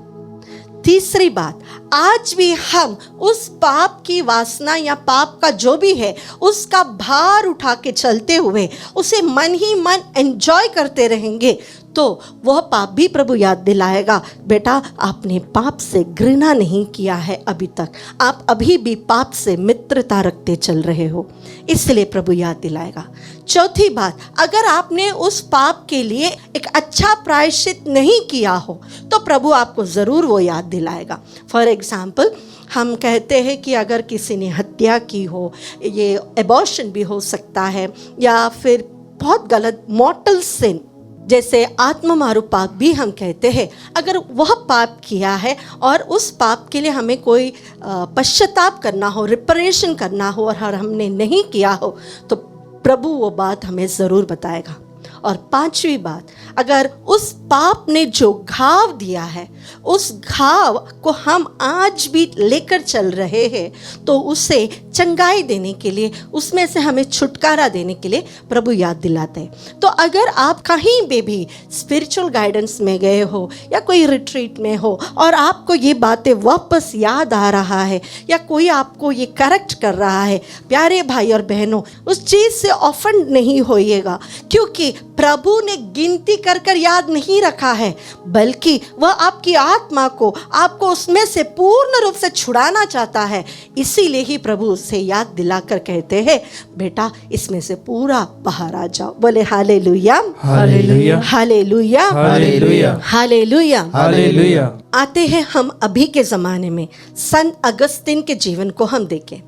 Speaker 3: तीसरी बात, आज भी हम उस पाप की वासना या पाप का जो भी है उसका भार उठा के चलते हुए उसे मन ही मन एंजॉय करते रहेंगे, तो वह पाप भी प्रभु याद दिलाएगा, बेटा आपने पाप से घृणा नहीं किया है अभी तक, आप अभी भी पाप से मित्रता रखते चल रहे हो, इसलिए प्रभु याद दिलाएगा। चौथी बात, अगर आपने उस पाप के लिए एक अच्छा प्रायश्चित नहीं किया हो तो प्रभु आपको ज़रूर वो याद दिलाएगा। फॉर एग्जाम्पल, हम कहते हैं कि अगर किसी ने हत्या की हो, ये एबॉर्शन भी हो सकता है, या फिर बहुत गलत मॉर्टल सिन जैसे आत्ममारू पाप भी हम कहते हैं, अगर वह पाप किया है और उस पाप के लिए हमें कोई पश्चाताप करना हो, रिपरेशन करना हो और हमने नहीं किया हो, तो प्रभु वो बात हमें ज़रूर बताएगा। और 5वीं बात, अगर उस पाप ने जो घाव दिया है उस घाव को हम आज भी लेकर चल रहे हैं, तो उसे चंगाई देने के लिए, उसमें से हमें छुटकारा देने के लिए प्रभु याद दिलाते हैं। तो अगर आप कहीं भी स्पिरिचुअल गाइडेंस में गए हो या कोई रिट्रीट में हो और आपको ये बातें वापस याद आ रहा है या कोई आपको ये करेक्ट कर रहा है, प्यारे भाई और बहनों, उस चीज़ से ऑफेंड नहीं होइएगा, क्योंकि प्रभु ने गिनती कर कर याद नहीं रखा है, बल्कि वह आपकी आत्मा को, आपको उसमें से पूर्ण रूप से छुड़ाना चाहता है। इसीलिए ही प्रभु उससे याद दिलाकर कहते हैं, बेटा इसमें से पूरा बाहर आ जाओ। बोले hallelujah,
Speaker 2: hallelujah,
Speaker 3: hallelujah,
Speaker 2: hallelujah,
Speaker 3: hallelujah,
Speaker 2: hallelujah.
Speaker 3: आते हैं हम अभी के ज़माने में संत अगस्तीन के जीवन को हम देखें।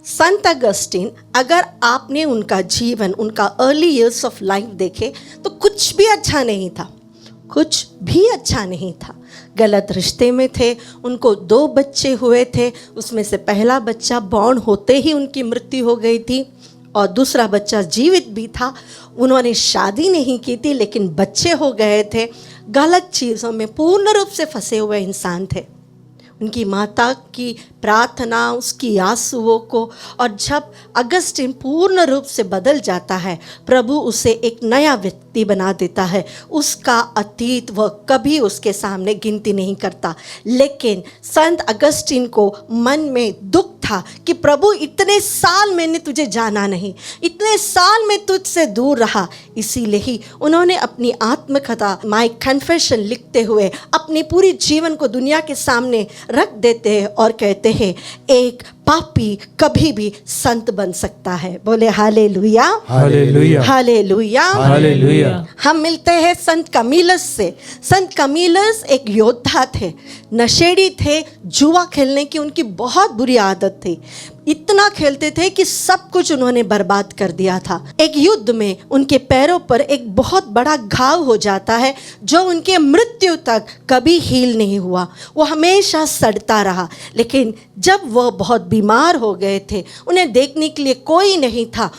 Speaker 3: संत अगस्तीन, अगर आपने उनका जीवन, उनका अर्ली ईयर्स ऑफ लाइफ देखे तो कुछ भी अच्छा नहीं था, कुछ भी अच्छा नहीं था। गलत रिश्ते में थे, उनको 2 बच्चे हुए थे, उसमें से पहला बच्चा बॉर्न होते ही उनकी मृत्यु हो गई थी और दूसरा बच्चा जीवित भी था। उन्होंने शादी नहीं की थी लेकिन बच्चे हो गए थे। गलत चीज़ों में पूर्ण रूप से फंसे हुए इंसान थे। उनकी माता की प्रार्थना, उसकी आंसुओं को, और जब अगस्तीन पूर्ण रूप से बदल जाता है, प्रभु उसे एक नया व्यक्ति बना देता है। उसका अतीत वह कभी उसके सामने गिनती नहीं करता, लेकिन संत अगस्तीन को मन में दुख था कि प्रभु इतने साल मैंने तुझे जाना नहीं, इतने साल मैं तुझसे दूर रहा। इसीलिए ही उन्होंने अपनी आत्मकथा माय कन्फेशन लिखते हुए अपने पूरी जीवन को दुनिया के सामने रख देते हैं और कहते हैं, एक पापी कभी भी संत बन सकता है। बोले हालेलुया,
Speaker 2: हालेलुया,
Speaker 3: हालेलुया,
Speaker 2: हालेलुया।
Speaker 3: हम मिलते हैं संत कमीलस से। संत कमीलस एक योद्धा थे, नशेड़ी थे, जुआ खेलने की उनकी बहुत बुरी आदत थी। इतना खेलते थे कि सब कुछ उन्होंने बर्बाद कर दिया था। एक युद्ध में उनके पैरों पर एक बहुत बड़ा घाव हो जाता है जो उनके मृत्यु तक कभी हील नहीं हुआ, वो हमेशा सड़ता रहा। लेकिन जब वह बहुत बीमार हो गए थे, उन्हें देखने के लिए कोई नहीं था,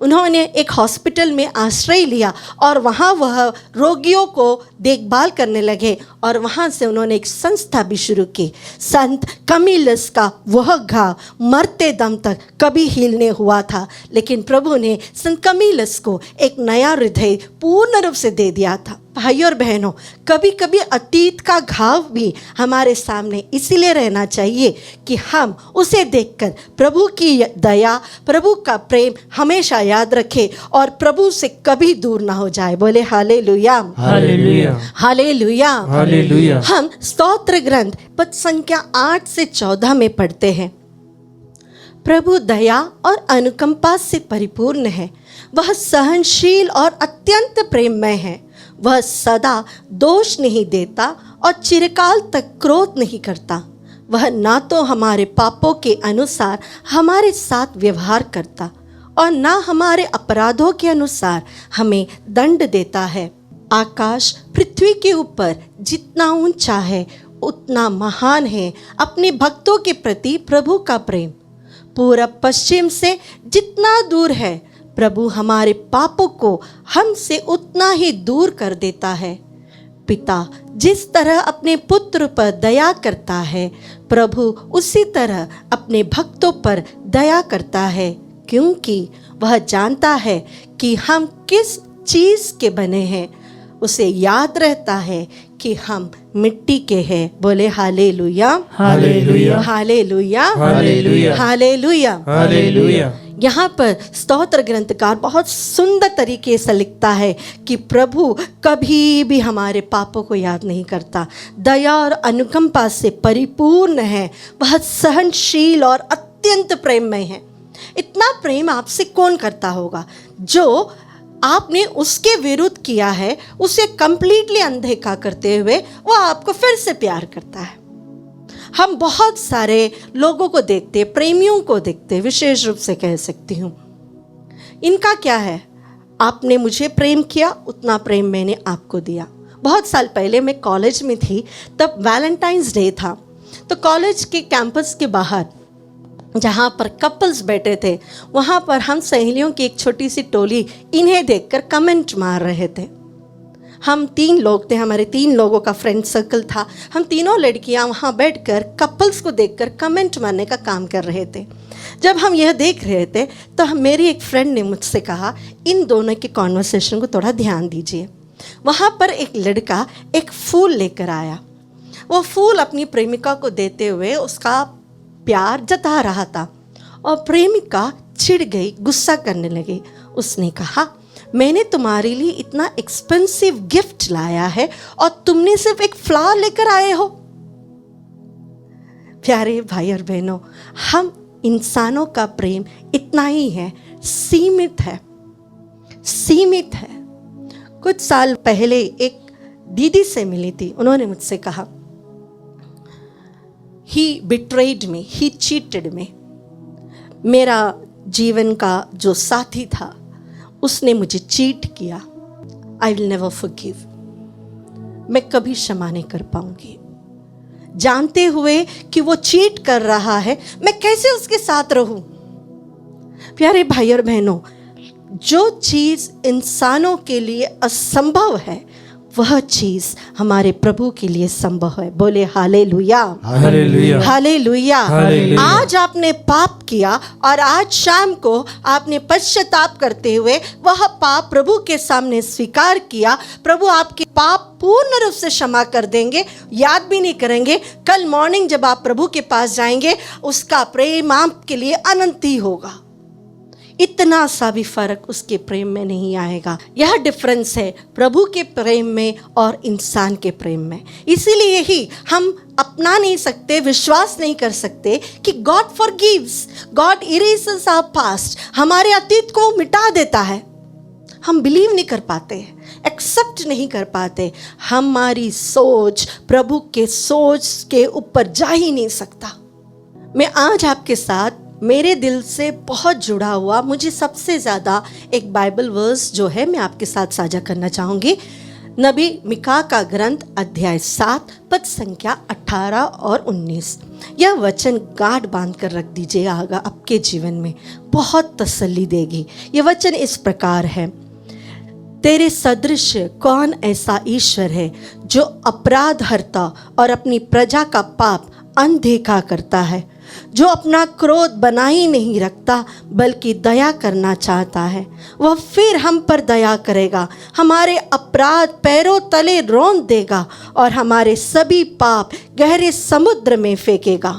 Speaker 3: उन्होंने एक हॉस्पिटल में आश्रय लिया और वहाँ वह रोगियों को देखभाल करने लगे और वहाँ से उन्होंने एक संस्था भी शुरू की। संत कमीलस का वह घाव मरते दम तक कभी हील नहीं हुआ था, लेकिन प्रभु ने संत कमीलस को एक नया हृदय पूर्ण रूप से दे दिया था। भाई और बहनों, कभी कभी अतीत का घाव भी हमारे सामने इसीलिए रहना चाहिए कि हम उसे देखकर प्रभु की दया, प्रभु का प्रेम हमेशा याद रखें और प्रभु से कभी दूर ना हो जाए। बोले हालेलुया,
Speaker 2: हालेलुया,
Speaker 3: हालेलुया,
Speaker 2: हालेलुया।
Speaker 3: हम स्तोत्र ग्रंथ पद संख्या 8 से 14 में पढ़ते हैं, प्रभु दया और अनुकंपा से परिपूर्ण है, वह सहनशील और अत्यंत प्रेममय है, वह सदा दोष नहीं देता और चिरकाल तक क्रोध नहीं करता। वह ना तो हमारे पापों के अनुसार हमारे साथ व्यवहार करता और ना हमारे अपराधों के अनुसार हमें दंड देता है। आकाश पृथ्वी के ऊपर जितना ऊंचा है उतना महान है अपने भक्तों के प्रति प्रभु का प्रेम। पूरब पश्चिम से जितना दूर है प्रभु हमारे पापों को हमसे उतना ही दूर कर देता है। पिता जिस तरह अपने पुत्र पर दया करता है, प्रभु उसी तरह अपने भक्तों पर दया करता है, क्योंकि वह जानता है कि हम किस चीज़ के बने हैं। उसे याद रहता है कि हम मिट्टी के हैं। बोले hallelujah,
Speaker 2: hallelujah,
Speaker 3: hallelujah,
Speaker 2: hallelujah,
Speaker 3: hallelujah.
Speaker 2: Hallelujah.
Speaker 3: यहाँ पर स्तोत्र ग्रंथकार बहुत सुंदर तरीके से लिखता है कि प्रभु कभी भी हमारे पापों को याद नहीं करता, दया और अनुकंपा से परिपूर्ण है, वह सहनशील और अत्यंत प्रेममय है। इतना प्रेम आपसे कौन करता होगा? जो आपने उसके विरुद्ध किया है उसे कंप्लीटली अनदेखा करते हुए वह आपको फिर से प्यार करता है। हम बहुत सारे लोगों को देखते, प्रेमियों को देखते, विशेष रूप से कह सकती हूँ, इनका क्या है, आपने मुझे प्रेम किया उतना प्रेम मैंने आपको दिया। बहुत साल पहले मैं कॉलेज में थी, तब वैलेंटाइंस डे था, तो कॉलेज के कैंपस के बाहर जहाँ पर कपल्स बैठे थे वहाँ पर हम सहेलियों की एक छोटी सी टोली इन्हें देखकर कमेंट मार रहे थे। हम 3 लोग थे, हमारे 3 लोगों का फ्रेंड सर्कल था। हम तीनों लड़कियां वहाँ बैठकर कपल्स को देखकर कमेंट मारने का काम कर रहे थे। जब हम यह देख रहे थे तो मेरी एक फ्रेंड ने मुझसे कहा, इन दोनों के कॉन्वर्सेशन को थोड़ा ध्यान दीजिए। वहाँ पर एक लड़का एक फूल लेकर आया। वो फूल अपनी प्रेमिका को देते हुए उसका प्यार जता रहा था और प्रेमिका चिढ़ गई, गुस्सा करने लगी। उसने कहा, मैंने तुम्हारे लिए इतना एक्सपेंसिव गिफ्ट लाया है और तुमने सिर्फ एक फ्लावर लेकर आए हो। प्यारे भाई और बहनों, हम इंसानों का प्रेम इतना ही है, सीमित है, सीमित है। कुछ साल पहले एक दीदी से मिली थी, उन्होंने मुझसे कहा, ही बिट्रेड मी, ही चीटेड मी। मेरा जीवन का जो साथी था उसने मुझे चीट किया। I will never forgive. मैं कभी क्षमा नहीं कर पाऊंगी। जानते हुए कि वो चीट कर रहा है, मैं कैसे उसके साथ रहूं? प्यारे भाई और बहनों, जो चीज इंसानों के लिए असंभव है वह चीज हमारे प्रभु के लिए संभव है। बोले हालेलुया,
Speaker 2: हालेलुया,
Speaker 3: हालेलुया।
Speaker 2: हालेलुया।
Speaker 3: आज आपने पाप किया और आज शाम को आपने पश्चाताप करते हुए वह पाप प्रभु के सामने स्वीकार किया। प्रभु आपके पाप पूर्ण रूप से क्षमा कर देंगे, याद भी नहीं करेंगे। कल मॉर्निंग जब आप प्रभु के पास जाएंगे उसका प्रेम आपके लिए अनंत ही होगा। इतना सा भी फर्क उसके प्रेम में नहीं आएगा। यह डिफरेंस है प्रभु के प्रेम में और इंसान के प्रेम में। इसीलिए ही हम अपना नहीं सकते, विश्वास नहीं कर सकते कि God forgives, God erases our past, हमारे अतीत को मिटा देता है। हम बिलीव नहीं कर पाते, एक्सेप्ट नहीं कर पाते। हमारी सोच प्रभु के सोच के ऊपर जा ही नहीं सकता। मैं आज आपके साथ मेरे दिल से बहुत जुड़ा हुआ, मुझे सबसे ज़्यादा एक बाइबल वर्स जो है मैं आपके साथ साझा करना चाहूँगी। नबी मिका का ग्रंथ अध्याय 7 पद संख्या 18 और 19। यह वचन गांठ बांध कर रख दीजिएगा, आपके जीवन में बहुत तसल्ली देगी। यह वचन इस प्रकार है, तेरे सदृश कौन ऐसा ईश्वर है जो अपराध हरता और अपनी प्रजा का पाप अनदेखा करता है, जो अपना क्रोध बनाए नहीं रखता बल्कि दया करना चाहता है। वह फिर हम पर दया करेगा, हमारे अपराध पैरों तले रौंद देगा और हमारे सभी पाप गहरे समुद्र में फेंकेगा।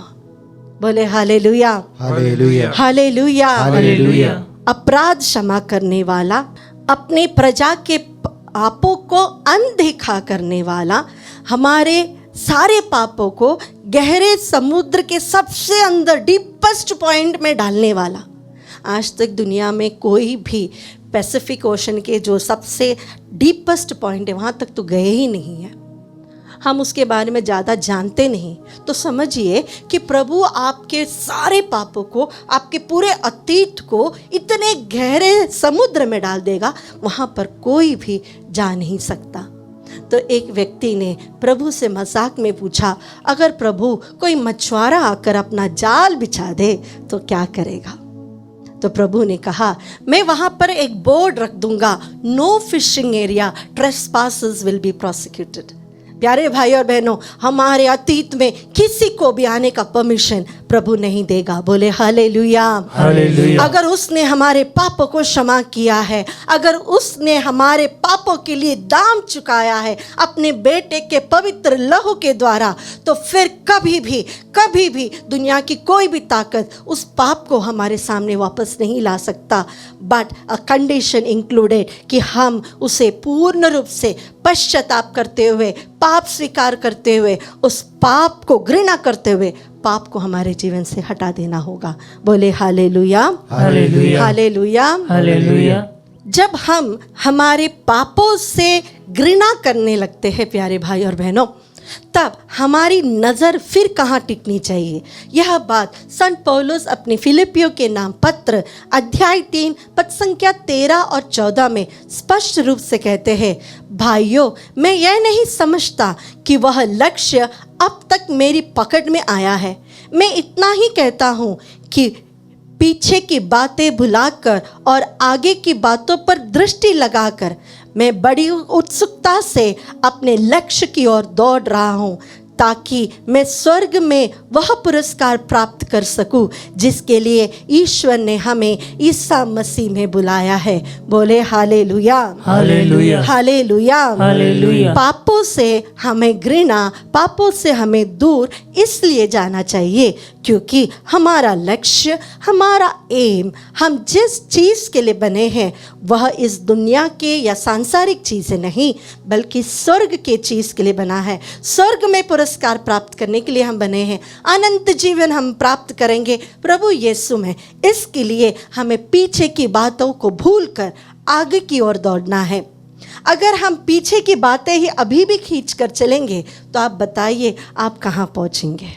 Speaker 3: बोले हालेलुया,
Speaker 2: हालेलुया,
Speaker 3: हालेलुया,
Speaker 2: हालेलुया।
Speaker 3: अपराध क्षमा करने वाला, अपने प्रजा के पापों को अनदेखा करने वाला, हमारे सारे पापों को गहरे समुद्र के सबसे अंदर डीपेस्ट पॉइंट में डालने वाला। आज तक दुनिया में कोई भी पैसिफिक ओशन के जो सबसे डीपेस्ट पॉइंट है वहाँ तक तो गए ही नहीं हैं, हम उसके बारे में ज़्यादा जानते नहीं, तो समझिए कि प्रभु आपके सारे पापों को, आपके पूरे अतीत को इतने गहरे समुद्र में डाल देगा, वहाँ पर कोई भी जा नहीं सकता। तो एक व्यक्ति ने प्रभु से मजाक में पूछा, अगर प्रभु कोई मछुआरा आकर अपना जाल बिछा दे तो क्या करेगा? तो प्रभु ने कहा, मैं वहाँ पर एक बोर्ड रख दूंगा, no fishing area, trespassers will be prosecuted. प्यारे भाई और बहनों, हमारे अतीत में किसी को भी आने का परमिशन प्रभु नहीं देगा। बोले हालेलुया,
Speaker 2: हालेलुया।
Speaker 3: अगर उसने हमारे पापों को क्षमा किया है, अगर उसने हमारे पापों के लिए दाम चुकाया है अपने बेटे के पवित्र लहू के द्वारा, तो फिर कभी भी दुनिया की कोई भी ताकत उस पाप को हमारे सामने वापस नहीं ला सकता। बट अ कंडीशन इंक्लूडेड कि हम उसे पूर्ण रूप से पश्चाताप करते हुए, पाप स्वीकार करते हुए, उस पाप को घृणा करते हुए पाप को हमारे जीवन से हटा देना होगा। बोले हालेलुया,
Speaker 2: हालेलुया,
Speaker 3: हालेलुया,
Speaker 2: हालेलुया।
Speaker 3: जब हम हमारे पापों से घृणा करने लगते हैं प्यारे भाई और बहनों, तब हमारी नज़र फिर कहाँ टिकनी चाहिए? यह बात संत पौलुस अपने फिलिपियों के नाम पत्र अध्याय 3 पद संख्या 13 और 14 में स्पष्ट रूप से कहते हैं, भाइयों, मैं यह नहीं समझता कि वह लक्ष्य अब तक मेरी पकड़ में आया है। मैं इतना ही कहता हूँ कि पीछे की बातें भुलाकर और आगे की बातों पर दृष्टि लगाकर मैं बड़ी उत्सुकता से अपने लक्ष्य की ओर दौड़ रहा हूँ, ताकि मैं स्वर्ग में वह पुरस्कार प्राप्त कर सकूं जिसके लिए ईश्वर ने हमें ईसा मसीह में बुलाया है। बोले हालेलुया,
Speaker 2: हालेलुया,
Speaker 3: हालेलुया,
Speaker 2: हालेलुया।
Speaker 3: पापों से हमें घृणा, पापों से हमें दूर इसलिए जाना चाहिए क्योंकि हमारा लक्ष्य, हमारा एम, हम जिस चीज़ के लिए बने हैं वह इस दुनिया के या सांसारिक चीज़ें नहीं, बल्कि स्वर्ग के चीज़ के लिए बना है। स्वर्ग में पुरस्कार प्राप्त करने के लिए हम बने हैं। अनंत जीवन हम प्राप्त करेंगे प्रभु यीशु में। इसके लिए हमें पीछे की बातों को भूलकर आगे की ओर दौड़ना है। अगर हम पीछे की बातें ही अभी भी खींच कर चलेंगे तो आप बताइए आप कहाँ पहुँचेंगे?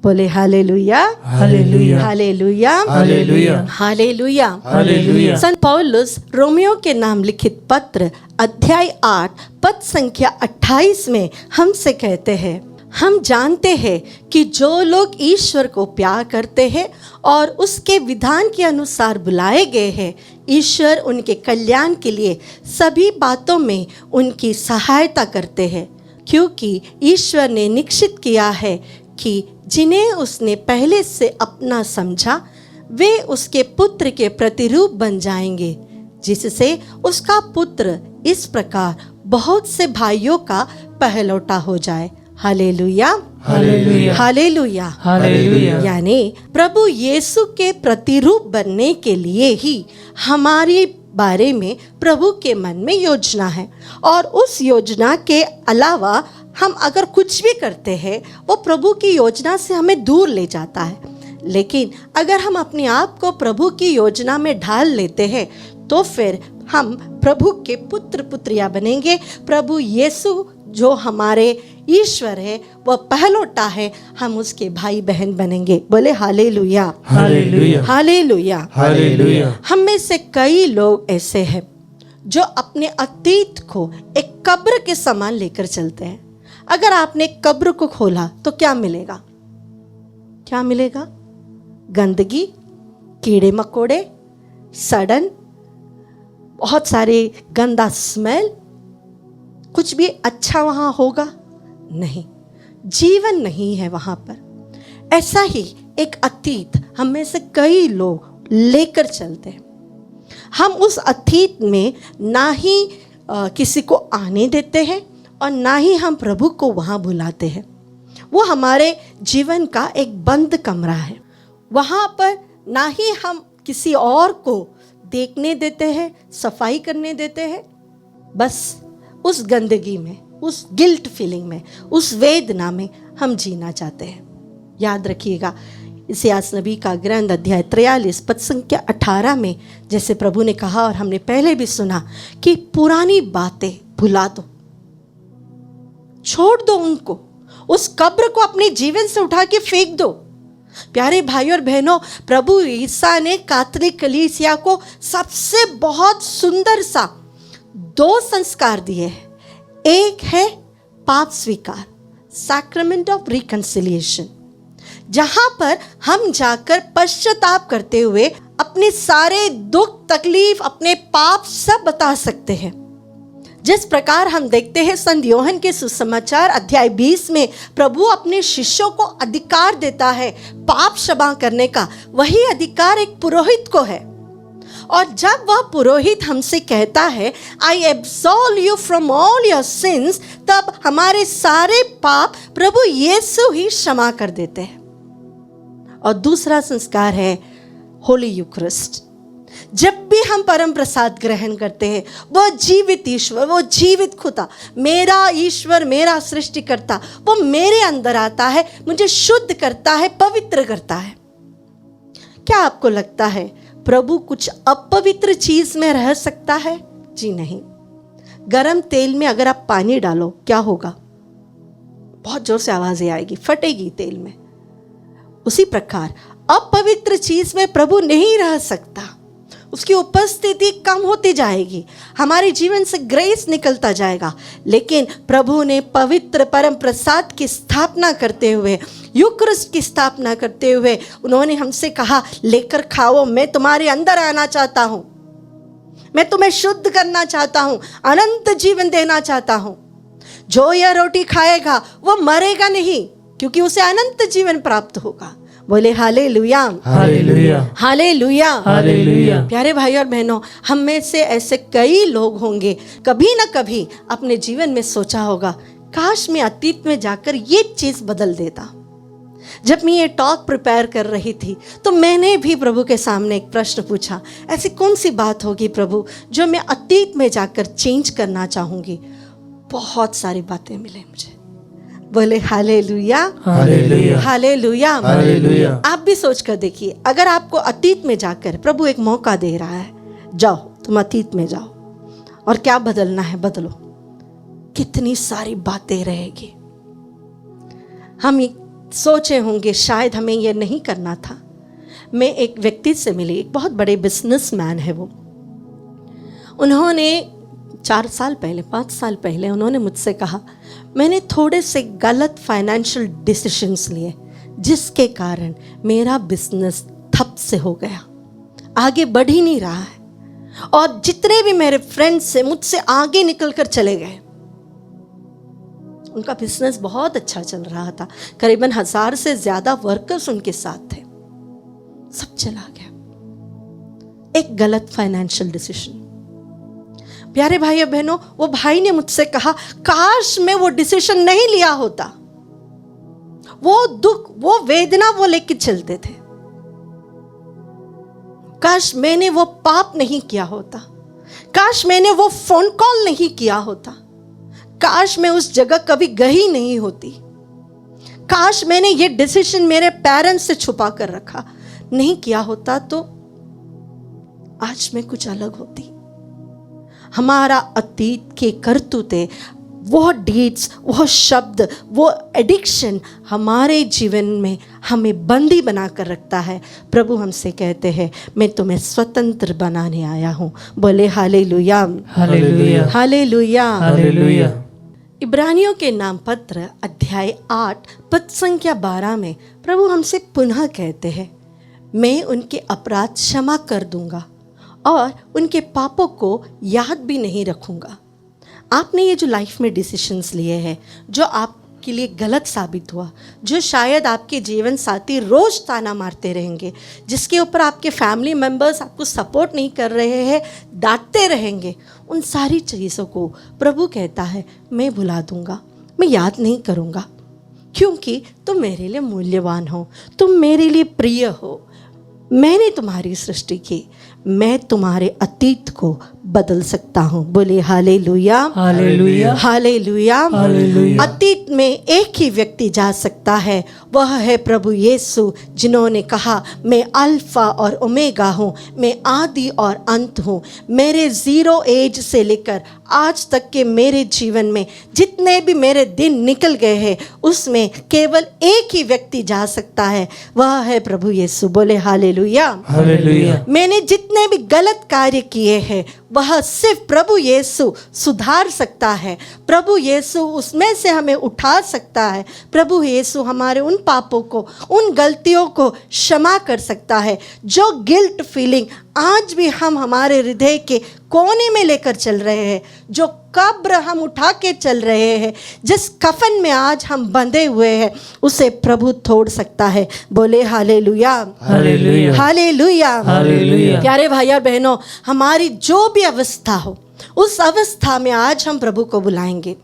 Speaker 3: बोले hallelujah,
Speaker 2: hallelujah,
Speaker 3: hallelujah,
Speaker 2: hallelujah,
Speaker 3: hallelujah,
Speaker 2: hallelujah.
Speaker 3: संत पौलुस रोमियो के नाम लिखित पत्र अध्याय 8 पद संख्या 28 में हमसे कहते हैं, हम जानते हैं कि जो लोग ईश्वर को प्यार करते हैं और उसके विधान के अनुसार बुलाए गए हैं, ईश्वर उनके कल्याण के लिए सभी बातों में उनकी सहायता करते हैं, क्योंकि ईश्वर ने निश्चित किया है कि जिन्हें उसने पहले से अपना समझा वे उसके पुत्र के प्रतिरूप बन जाएंगे, जिससे उसका पुत्र इस प्रकार बहुत से भाइयों का पहलौटा हो जाए। Hallelujah,
Speaker 2: hallelujah,
Speaker 3: hallelujah,
Speaker 2: hallelujah.
Speaker 3: यानी प्रभु यीशु के प्रतिरूप बनने के लिए ही हमारे बारे में प्रभु के मन में योजना है, और उस योजना के अलावा हम अगर कुछ भी करते हैं वो प्रभु की योजना से हमें दूर ले जाता है। लेकिन अगर हम अपने आप को प्रभु की योजना में ढाल लेते हैं तो फिर हम प्रभु के पुत्र पुत्रियां बनेंगे। प्रभु यीशु जो हमारे ईश्वर है, वह पहलौटा है, हम उसके भाई बहन बनेंगे। बोले हालेलुया,
Speaker 2: हालेलुया,
Speaker 3: हालेलुया,
Speaker 2: हालेलुया।
Speaker 3: हम में से कई लोग ऐसे हैं जो अपने अतीत को एक कब्र के समान लेकर चलते हैं। अगर आपने कब्र को खोला तो क्या मिलेगा? क्या मिलेगा? गंदगी, कीड़े मकोड़े, सड़न, बहुत सारे गंदा स्मेल। कुछ भी अच्छा वहां होगा नहीं, जीवन नहीं है वहां पर। ऐसा ही एक अतीत हम में से कई लोग लेकर चलते हैं। हम उस अतीत में ना ही किसी को आने देते हैं और ना ही हम प्रभु को वहाँ बुलाते हैं। वो हमारे जीवन का एक बंद कमरा है। वहाँ पर ना ही हम किसी और को देखने देते हैं, सफाई करने देते हैं। बस उस गंदगी में, उस गिल्ट फीलिंग में, उस वेदना में हम जीना चाहते हैं। याद रखिएगा, इसायास नबी का ग्रंथ अध्याय 43 पद संख्या 18 में जैसे प्रभु ने कहा और हमने पहले भी सुना कि पुरानी बातें भुला दो, छोड़ दो उनको, उस कब्र को अपने जीवन से उठा के फेंक दो। प्यारे भाई और बहनों, प्रभु ईसा ने कैथोलिक कलीसिया को सबसे बहुत सुंदर सा 2 संस्कार दिए हैं। एक है पाप स्वीकार, सैक्रामेंट ऑफ रिकंसिलिएशन, जहां पर हम जाकर पश्चाताप करते हुए अपने सारे दुख तकलीफ अपने पाप सब बता सकते हैं। जिस प्रकार हम देखते हैं संत योहन के सुसमाचार अध्याय 20 में प्रभु अपने शिष्यों को अधिकार देता है पाप क्षमा करने का, वही अधिकार एक पुरोहित को है। और जब वह पुरोहित हमसे कहता है I absolve you from all your sins, तब हमारे सारे पाप प्रभु यीशु ही क्षमा कर देते हैं। और दूसरा संस्कार है होली यूक्रिस्ट। जब भी हम परम प्रसाद ग्रहण करते हैं, वो जीवित ईश्वर, वो जीवित खुदा, मेरा ईश्वर, मेरा सृष्टिकर्ता, वो मेरे अंदर आता है, मुझे शुद्ध करता है, पवित्र करता है। क्या आपको लगता है प्रभु कुछ अपवित्र चीज में रह सकता है? जी नहीं। गरम तेल में अगर आप पानी डालो क्या होगा? बहुत जोर से आवाजें आएगी, फटेगी तेल में। उसी प्रकार अपवित्र चीज में प्रभु नहीं रह सकता, उसकी उपस्थिति कम होती जाएगी, हमारे जीवन से ग्रेस निकलता जाएगा। लेकिन प्रभु ने पवित्र परम प्रसाद की स्थापना करते हुए, यूक्रिस्ट की स्थापना करते हुए उन्होंने हमसे कहा लेकर खाओ, मैं तुम्हारे अंदर आना चाहता हूं, मैं तुम्हें शुद्ध करना चाहता हूं, अनंत जीवन देना चाहता हूं। जो यह रोटी खाएगा वो मरेगा नहीं, क्योंकि उसे अनंत जीवन प्राप्त होगा। बोले हालेलुया,
Speaker 2: हालेलुया,
Speaker 3: हालेलुया,
Speaker 2: हालेलुया।
Speaker 3: प्यारे भाई और बहनों, हम में से ऐसे कई लोग होंगे कभी ना कभी अपने जीवन में सोचा होगा काश मैं अतीत में जाकर ये चीज बदल देता। जब मैं ये टॉक प्रिपेयर कर रही थी तो मैंने भी प्रभु के सामने एक प्रश्न पूछा, ऐसी कौन सी बात होगी प्रभु जो मैं अतीत में जाकर चेंज करना चाहूंगी? बहुत सारी बातें मिले मुझे। बोले हालेलुया,
Speaker 2: हालेलुया,
Speaker 3: हालेलुया,
Speaker 2: हालेलुया।
Speaker 3: आप भी सोच कर देखिए, अगर आपको अतीत में जाकर प्रभु एक मौका दे रहा है, जाओ तुम अतीत में जाओ और क्या बदलना है बदलो, कितनी सारी बातें रहेगी। हम सोचे होंगे शायद हमें यह नहीं करना था। मैं एक व्यक्ति से मिली, एक बहुत बड़े बिजनेसमैन है वो। उन्होंने 4 साल पहले 5 साल पहले उन्होंने मुझसे कहा मैंने थोड़े से गलत फाइनेंशियल डिसीजंस लिए जिसके कारण मेरा बिजनेस ठप से हो गया, आगे बढ़ ही नहीं रहा है और जितने भी मेरे फ्रेंड्स से मुझसे आगे निकल कर चले गए। उनका बिजनेस बहुत अच्छा चल रहा था, करीबन 1000 से ज्यादा वर्कर्स उनके साथ थे, सब चला गया। एक गलत फाइनेंशियल डिसीजन। प्यारे भाई और बहनों, वो भाई ने मुझसे कहा काश मैं वो डिसीजन नहीं लिया होता, वो दुख वो वेदना वो लेके चलते थे, काश मैंने वो पाप नहीं किया होता, काश मैंने वो फोन कॉल नहीं किया होता, काश मैं उस जगह कभी गई नहीं होती, काश मैंने ये डिसीजन मेरे पेरेंट्स से छुपा कर रखा नहीं किया होता तो आज मैं कुछ अलग होती। हमारा अतीत के करतूते, वो डीड्स, वो शब्द, वो एडिक्शन हमारे जीवन में हमें बंदी बनाकर रखता है। प्रभु हमसे कहते हैं मैं तुम्हें स्वतंत्र बनाने आया हूं। बोले हालेलुया,
Speaker 2: हालेलुया,
Speaker 3: हालेलुया,
Speaker 2: हालेलुया।
Speaker 3: इब्रानियों के नाम पत्र अध्याय 8 पद संख्या 12 में प्रभु हमसे पुनः कहते हैं मैं उनके अपराध क्षमा कर दूंगा और उनके पापों को याद भी नहीं रखूंगा। आपने ये जो लाइफ में डिसीजंस लिए हैं जो आपके लिए गलत साबित हुआ, जो शायद आपके जीवन साथी रोज ताना मारते रहेंगे, जिसके ऊपर आपके फैमिली मेंबर्स आपको सपोर्ट नहीं कर रहे हैं, डांटते रहेंगे, उन सारी चीज़ों को प्रभु कहता है मैं भुला दूंगा, मैं याद नहीं करूँगा, क्योंकि तुम मेरे लिए मूल्यवान हो, तुम मेरे लिए प्रिय हो। मैंने तुम्हारी सृष्टि की, मैं तुम्हारे अतीत को बदल सकता हूँ। बोले हालेलुया,
Speaker 2: हालेलुया,
Speaker 3: हालेलुया।
Speaker 2: हालेलुया।
Speaker 3: अतीत में एक ही व्यक्ति जा सकता है, वह है प्रभु यीशु, जिन्होंने कहा मैं अल्फा और ओमेगा हूँ, मैं आदि और अंत हूँ। मेरे जीरो एज से लेकर आज तक के मेरे जीवन में जितने भी मेरे दिन निकल गए हैं, उसमें केवल एक ही व्यक्ति जा सकता है, वह है प्रभु यीशु। बोले हालेलुया,
Speaker 2: हालेलुया।
Speaker 3: मैंने जितने भी गलत कार्य किए हैं वह सिर्फ प्रभु यीशु सुधार सकता है। प्रभु यीशु उसमें से हमें उठा सकता है। प्रभु यीशु हमारे उन पापों को, उन गलतियों को क्षमा कर सकता है। जो गिल्ट फीलिंग आज भी हम हमारे हृदय के कोने में लेकर चल रहे हैं, जो कब्र हम उठा के चल रहे हैं, जिस कफन में आज हम बंधे हुए हैं, उसे प्रभु तोड़ सकता है। बोले हालेलुया,
Speaker 2: हालेलुया,
Speaker 3: हालेलुया,
Speaker 2: हालेलुया।
Speaker 3: प्यारे भाई और बहनों, हमारी जो भी अवस्था हो, उस अवस्था में आज हम प्रभु को बुलाएंगे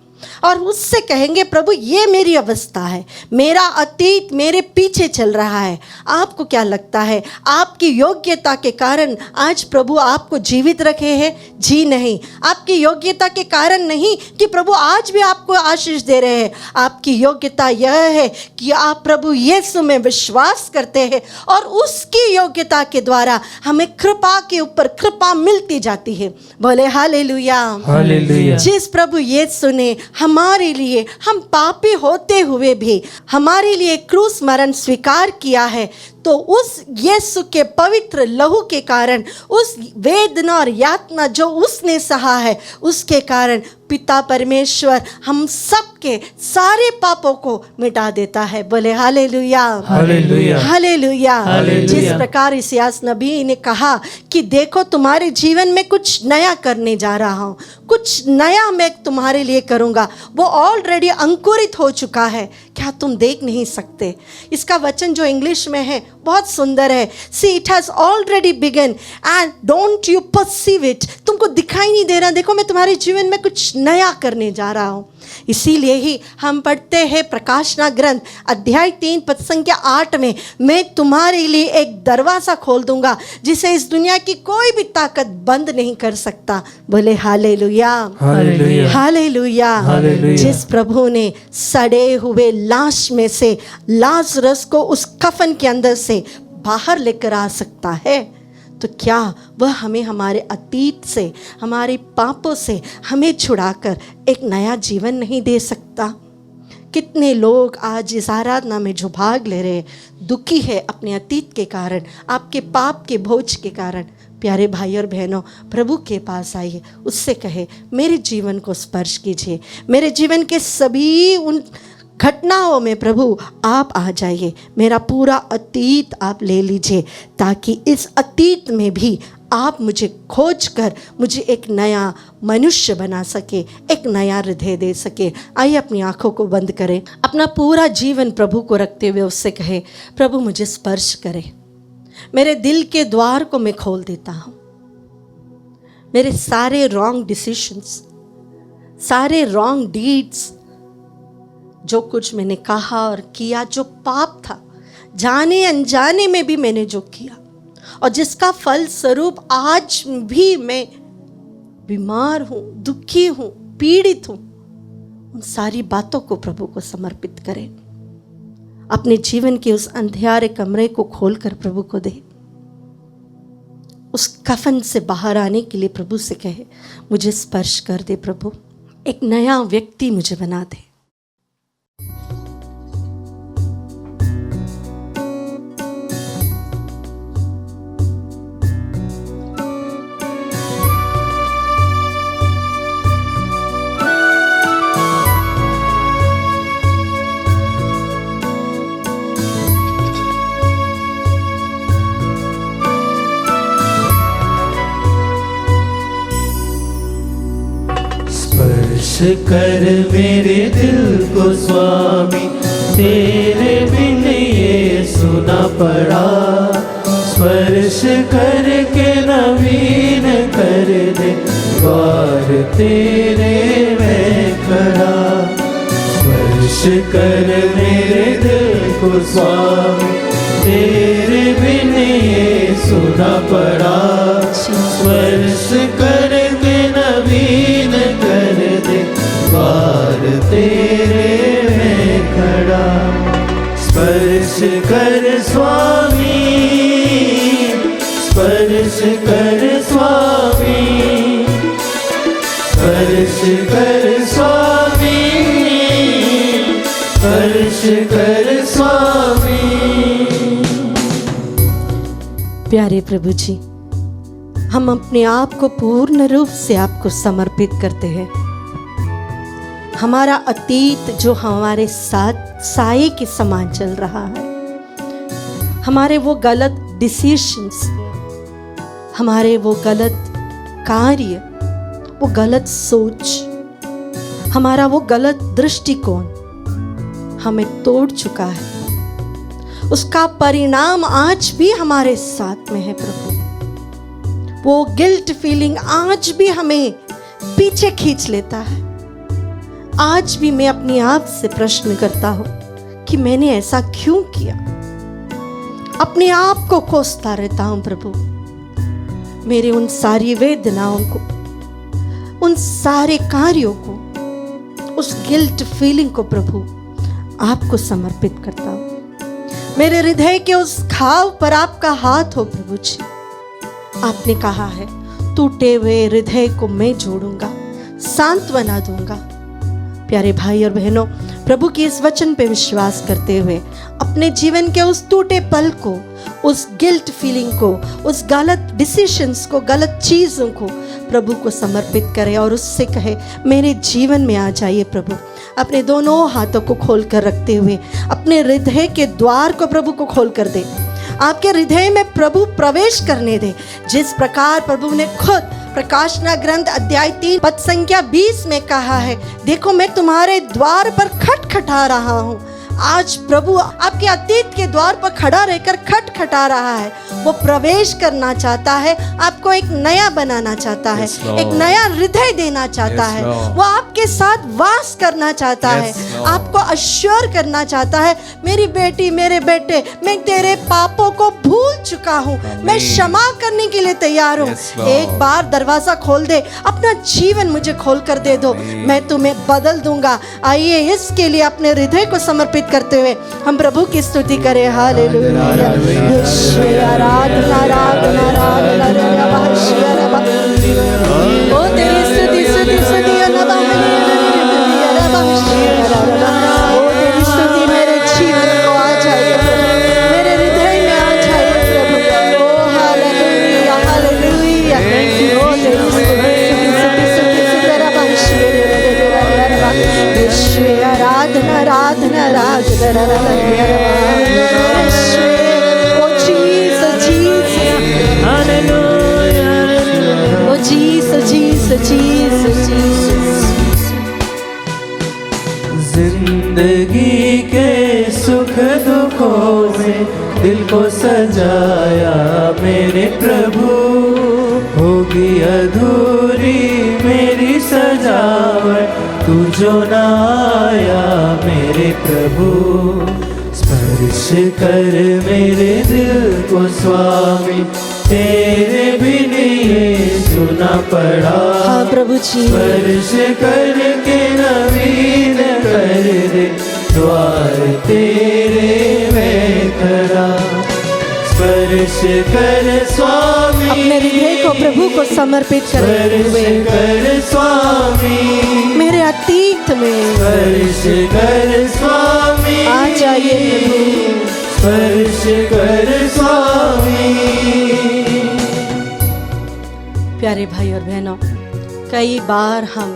Speaker 3: और उससे कहेंगे प्रभु ये मेरी अवस्था है, मेरा अतीत मेरे पीछे चल रहा है। आपको क्या लगता है आपकी योग्यता के कारण आज प्रभु आपको जीवित रखे हैं? जी नहीं। आपकी योग्यता के कारण नहीं कि प्रभु आज भी आपको आशीष दे रहे हैं। आपकी योग्यता यह है कि आप प्रभु यीशु में विश्वास करते हैं और उसकी योग्यता के द्वारा हमें कृपा के ऊपर कृपा मिलती जाती है। बोले हालेलुया,
Speaker 2: हालेलुया।
Speaker 3: जिस प्रभु यीशु ने हमारे लिए, हम पापी होते हुए भी हमारे लिए क्रूस मरण स्वीकार किया है, तो उस यीशु के पवित्र लहू के कारण, उस वेदना और यातना जो उसने सहा है, उसके कारण पिता परमेश्वर हम सबके सारे पापों को मिटा देता है। बोले हालेलुया,
Speaker 2: हालेलुया,
Speaker 3: हालेलुया।
Speaker 2: हालेलुया।
Speaker 3: जिस प्रकार इसायास नबी ने कहा कि देखो तुम्हारे जीवन में कुछ नया करने जा रहा हूँ, कुछ नया मैं तुम्हारे लिए करूँगा, वो ऑलरेडी अंकुरित हो चुका है, क्या तुम देख नहीं सकते? इसका वचन जो इंग्लिश में है बहुत सुंदर है। See it has already begun and don't you perceive it. तुमको दिखाई नहीं दे रहा, देखो मैं तुम्हारे जीवन में कुछ नया करने जा रहा हूँ। इसीलिए ही हम पढ़ते हैं प्रकाशना ग्रंथ अध्याय 3 पद संख्या 8 में, मैं तुम्हारे लिए एक दरवाजा खोल दूंगा जिसे इस दुनिया की कोई भी ताकत बंद नहीं कर सकता। बोले हालेलुया,
Speaker 2: हालेलुया,
Speaker 3: हालेलुया।
Speaker 2: हालेलुया।
Speaker 3: जिस प्रभु ने सड़े हुए लाश में से लाजरस को उस कफन के अंदर से बाहर लेकर आ सकता है, तो क्या वह हमें हमारे अतीत से, हमारे पापों से हमें छुड़ाकर एक नया जीवन नहीं दे सकता? कितने लोग आज इस आराधना में जो भाग ले रहे हैं, दुखी है अपने अतीत के कारण, आपके पाप के बोझ के कारण। प्यारे भाई और बहनों, प्रभु के पास आइए, उससे कहे मेरे जीवन को स्पर्श कीजिए, मेरे जीवन के सभी उन घटनाओं में प्रभु आप आ जाइए, मेरा पूरा अतीत आप ले लीजिए, ताकि इस अतीत में भी आप मुझे खोज कर मुझे एक नया मनुष्य बना सके, एक नया हृदय दे सके। आइए अपनी आंखों को बंद करें, अपना पूरा जीवन प्रभु को रखते हुए उससे कहे प्रभु मुझे स्पर्श करे, मेरे दिल के द्वार को मैं खोल देता हूँ। मेरे सारे रॉन्ग डिसीजंस, सारे रॉन्ग डीड्स, जो कुछ मैंने कहा और किया, जो पाप था, जाने अनजाने में भी मैंने जो किया और जिसका फल स्वरूप आज भी मैं बीमार हूँ, दुखी हूँ, पीड़ित हूँ, उन सारी बातों को प्रभु को समर्पित करें। अपने जीवन के उस अंधेरे कमरे को खोलकर प्रभु को दे। उस कफन से बाहर आने के लिए प्रभु से कहे मुझे स्पर्श कर दे प्रभु, एक नया व्यक्ति मुझे बना दे।
Speaker 2: स्पर्श कर मेरे दिल को स्वामी, तेरे बिन ये सुना पड़ा। स्पर्श करके नवीन कर दे, द्वार तेरे में खड़ा। स्पर्श कर मेरे दिल को स्वामी, तेरे बिन ये सुना पड़ा। स्पर्श करके नवीन कर दे, द्वार तेरे में खड़ा। स्पर्श कर स्वामी, स्पर्श कर स्वामी, स्पर्श कर स्वामी, स्पर्श कर स्वामी।
Speaker 3: प्यारे प्रभु जी, हम अपने आप को पूर्ण रूप से आपको समर्पित करते हैं। हमारा अतीत जो हमारे साथ साये के समान चल रहा है, हमारे वो गलत डिसीशंस, हमारे वो गलत कार्य, वो गलत सोच, हमारा वो गलत दृष्टिकोण हमें तोड़ चुका है। उसका परिणाम आज भी हमारे साथ में है प्रभु। वो गिल्ट फीलिंग आज भी हमें पीछे खींच लेता है। आज भी मैं अपने आप से प्रश्न करता हूं कि मैंने ऐसा क्यों किया। अपने आप को कोसता रहता हूं प्रभु। मेरे उन सारी वेदनाओं को, उन सारे कार्यों को, उस गिल्ट फीलिंग को प्रभु आपको समर्पित करता हूं। मेरे हृदय के उस घाव पर आपका हाथ हो प्रभु जी। आपने कहा है, टूटे हुए हृदय को मैं जोड़ूंगा, सांत्वना दूंगा। प्यारे भाई और बहनों, प्रभु के इस वचन पे विश्वास करते हुए अपने जीवन के उस टूटे पल को, उस गिल्ट फीलिंग को, उस गलत डिसीशंस को, गलत चीज़ों को प्रभु को समर्पित करें और उससे कहे, मेरे जीवन में आ जाइए प्रभु। अपने दोनों हाथों को खोल कर रखते हुए अपने हृदय के द्वार को प्रभु को खोल कर दे। आपके हृदय में प्रभु प्रवेश करने दे। जिस प्रकार प्रभु ने खुद प्रकाशना ग्रंथ अध्याय 3 पद संख्या 20 में कहा है, देखो मैं तुम्हारे द्वार पर खटखटा रहा हूँ। आज प्रभु आपके अतीत के द्वार पर खड़ा रहकर खटखटा रहा है। वो प्रवेश करना चाहता है, आपको एक नया बनाना चाहता है, एक नया हृदय देना चाहता है। वो आपके साथ वास करना चाहता है, आपको अश्योर करना चाहता है, मेरी बेटी, मेरे बेटे, मैं तेरे पापों को भूल चुका हूँ, मैं क्षमा करने के लिए तैयार हूँ। एक बार दरवाजा खोल दे, अपना जीवन मुझे खोल कर दे दो, मैं तुम्हें बदल दूंगा। आइए इसके लिए अपने हृदय को समर्पित करते हुए हम प्रभु की स्तुति करें। हालेलुया, आराधना, आराधना, आराधना, ओ तेरी स्तुति, स्तुति, स्तुति, ओ तेरी स्तुति मेरे जीवन को आ जाए, मेरे हृदय में आ जाए प्रभु। ओ हालेलुया, हालेलुया, ओ तेरी स्तुति, स्तुति, स्तुति, आराधना, आराधना, आराधना, ओ जीसस, जीसस, हालेलुया, ओ जीसस, जीसस, जीसस, जीसस।
Speaker 2: जिंदगी के सुख दुखों में दिल को सजाया मेरे प्रभु, होगी अधूरी मेरी सजावट तू जो न आया मेरे प्रभु। स्पर्श कर मेरे दिल को स्वामी, तेरे बिन ये सुना पड़ा।
Speaker 3: हाँ प्रभु जी,
Speaker 2: स्पर्श करके नवीन कर दे, द्वार तेरे में खड़ा। स्पर्श कर स्वामी,
Speaker 3: अपने हृदय को प्रभु को समर्पित करते हुए
Speaker 2: स्पर्श कर स्वामी,
Speaker 3: मेरे अतीत में
Speaker 2: स्पर्श कर स्वामी,
Speaker 3: आ जाइए प्रभु।
Speaker 2: स्पर्श कर स्वामी।
Speaker 3: प्यारे भाई और बहनों, कई बार हम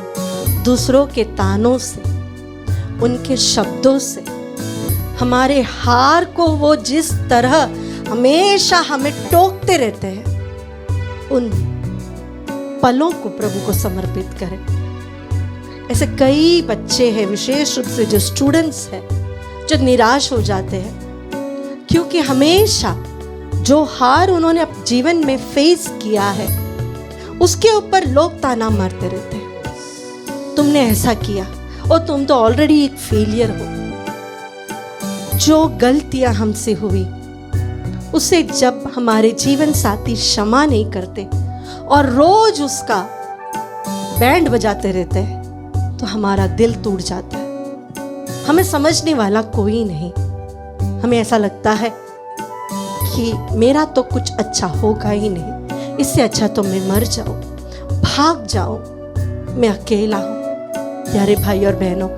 Speaker 3: दूसरों के तानों से, उनके शब्दों से, हमारे हार को वो जिस तरह हमेशा हमें टोकते रहते हैं, उन पलों को प्रभु को समर्पित करें। ऐसे कई बच्चे हैं, विशेष रूप से जो स्टूडेंट्स हैं, जो निराश हो जाते हैं, क्योंकि हमेशा जो हार उन्होंने अपने जीवन में फेस किया है, उसके ऊपर लोग ताना मारते रहते हैं, तुमने ऐसा किया और तुम तो ऑलरेडी एक फेलियर हो। जो गलतियां हमसे हुई उसे जब हमारे जीवन साथी क्षमा नहीं करते और रोज उसका बैंड बजाते रहते हैं तो हमारा दिल टूट जाता है। हमें समझने वाला कोई नहीं। हमें ऐसा लगता है कि मेरा तो कुछ अच्छा होगा ही नहीं, इससे अच्छा तो मैं मर जाऊं, भाग जाऊं, मैं अकेला हूं। प्यारे भाई और बहनों,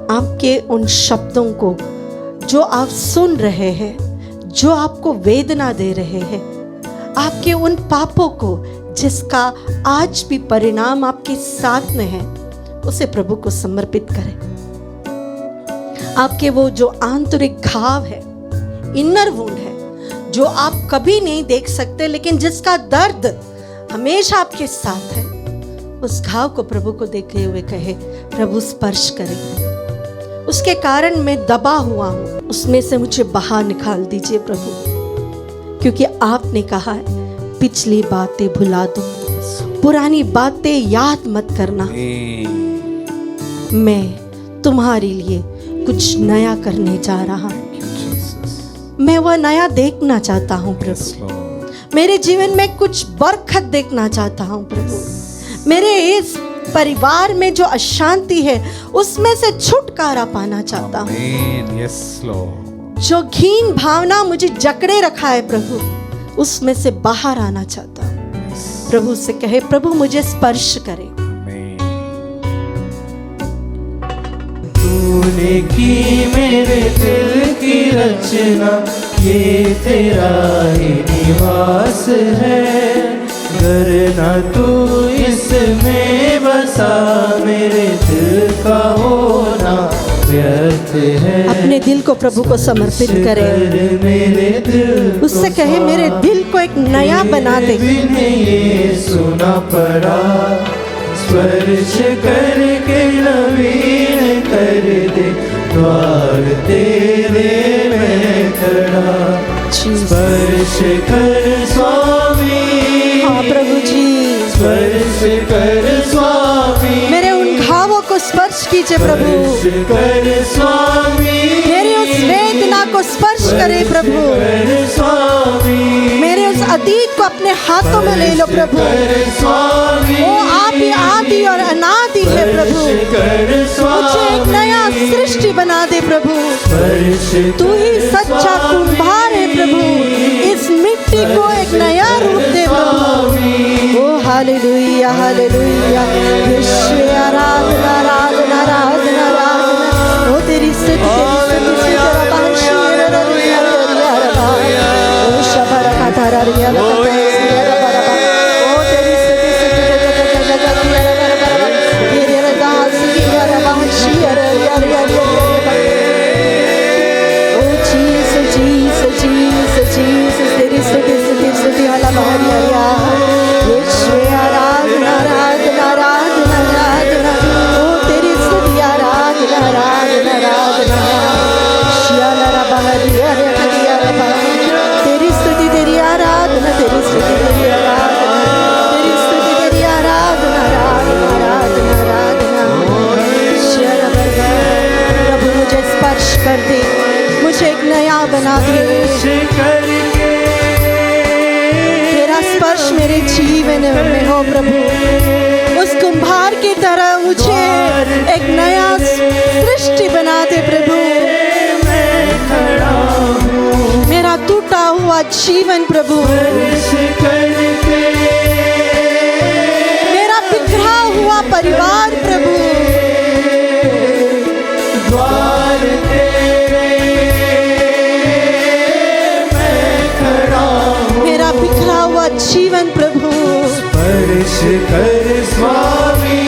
Speaker 3: आपके उन शब्दों को जो आप सुन रहे हैं, जो आपको वेदना दे रहे हैं, आपके उन पापों को जिसका आज भी परिणाम आपके साथ में है, उसे प्रभु को समर्पित करें। आपके वो जो आंतरिक घाव है, इनर वुंड है, जो आप कभी नहीं देख सकते लेकिन जिसका दर्द हमेशा आपके साथ है, उस घाव को प्रभु को देखते हुए कहे, प्रभु स्पर्श करें। उसके कारण मैं दबा हुआ हूं, उसमें से मुझे बाहर निकाल दीजिए प्रभु, क्योंकि आपने कहा है पिछली बातें भुला दो, पुरानी बातें याद मत करना, मैं तुम्हारे लिए कुछ नया करने जा रहा हूं। मैं वह नया देखना चाहता हूं प्रभु। मेरे जीवन में कुछ बरकत देखना चाहता हूं प्रभु। मेरे इस परिवार में जो अशांति है उसमें से छुटकारा पाना चाहता हूँ। जो घीन भावना मुझे जकड़े रखा है प्रभु, उसमें से बाहर आना चाहता हूँ। प्रभु से कहे, प्रभु मुझे स्पर्श करे।
Speaker 2: तूने की मेरे दिल की रचना, ये तेरा ही निवास है। करना तू इसमें बसा, मेरे दिल का होना व्यर्थ है।
Speaker 3: अपने दिल को प्रभु को समर्पित करें।
Speaker 2: मेरे दिल
Speaker 3: उससे कहे, मेरे दिल को एक नया बना दे।
Speaker 2: ये सुना पड़ा, स्पर्श करके नवीन कर दे, द्वार तेरे में खड़ा। स्पर्श कर स्वामी,
Speaker 3: हाँ प्रभु जी,
Speaker 2: स्पर्श कर स्वामी,
Speaker 3: मेरे उन घावों को स्पर्श कीजिए प्रभु।
Speaker 2: स्पर्श कर स्वामी,
Speaker 3: मेरी उस वेदना को स्पर्श करे प्रभु।
Speaker 2: स्वामी,
Speaker 3: मेरे उस अतीत को अपने हाथों में ले लो प्रभु।
Speaker 2: स्वामी,
Speaker 3: वो आप ही आदि और अनादि है प्रभु। मुझे एक नया सृष्टि बना दे प्रभु। तू ही सच्चा कुम्हार है प्रभु। इस मिट्टी को एक नया रूप दे प्रभु। ओ हालेलुया हालेलुया, विश्व आराधना आराधना आराधना आराधना। ओ तेरी स्तुति बना दे। तेरा स्पर्श मेरे जीवन में हो प्रभु। उस कुम्हार की तरह मुझे एक नया सृष्टि बना दे प्रभु। मेरा टूटा हुआ जीवन प्रभु, मेरा बिखरा हुआ परिवार प्रभु, मेरा बिखरा हुआ जीवन प्रभु,
Speaker 2: स्पर्श कर स्वामी,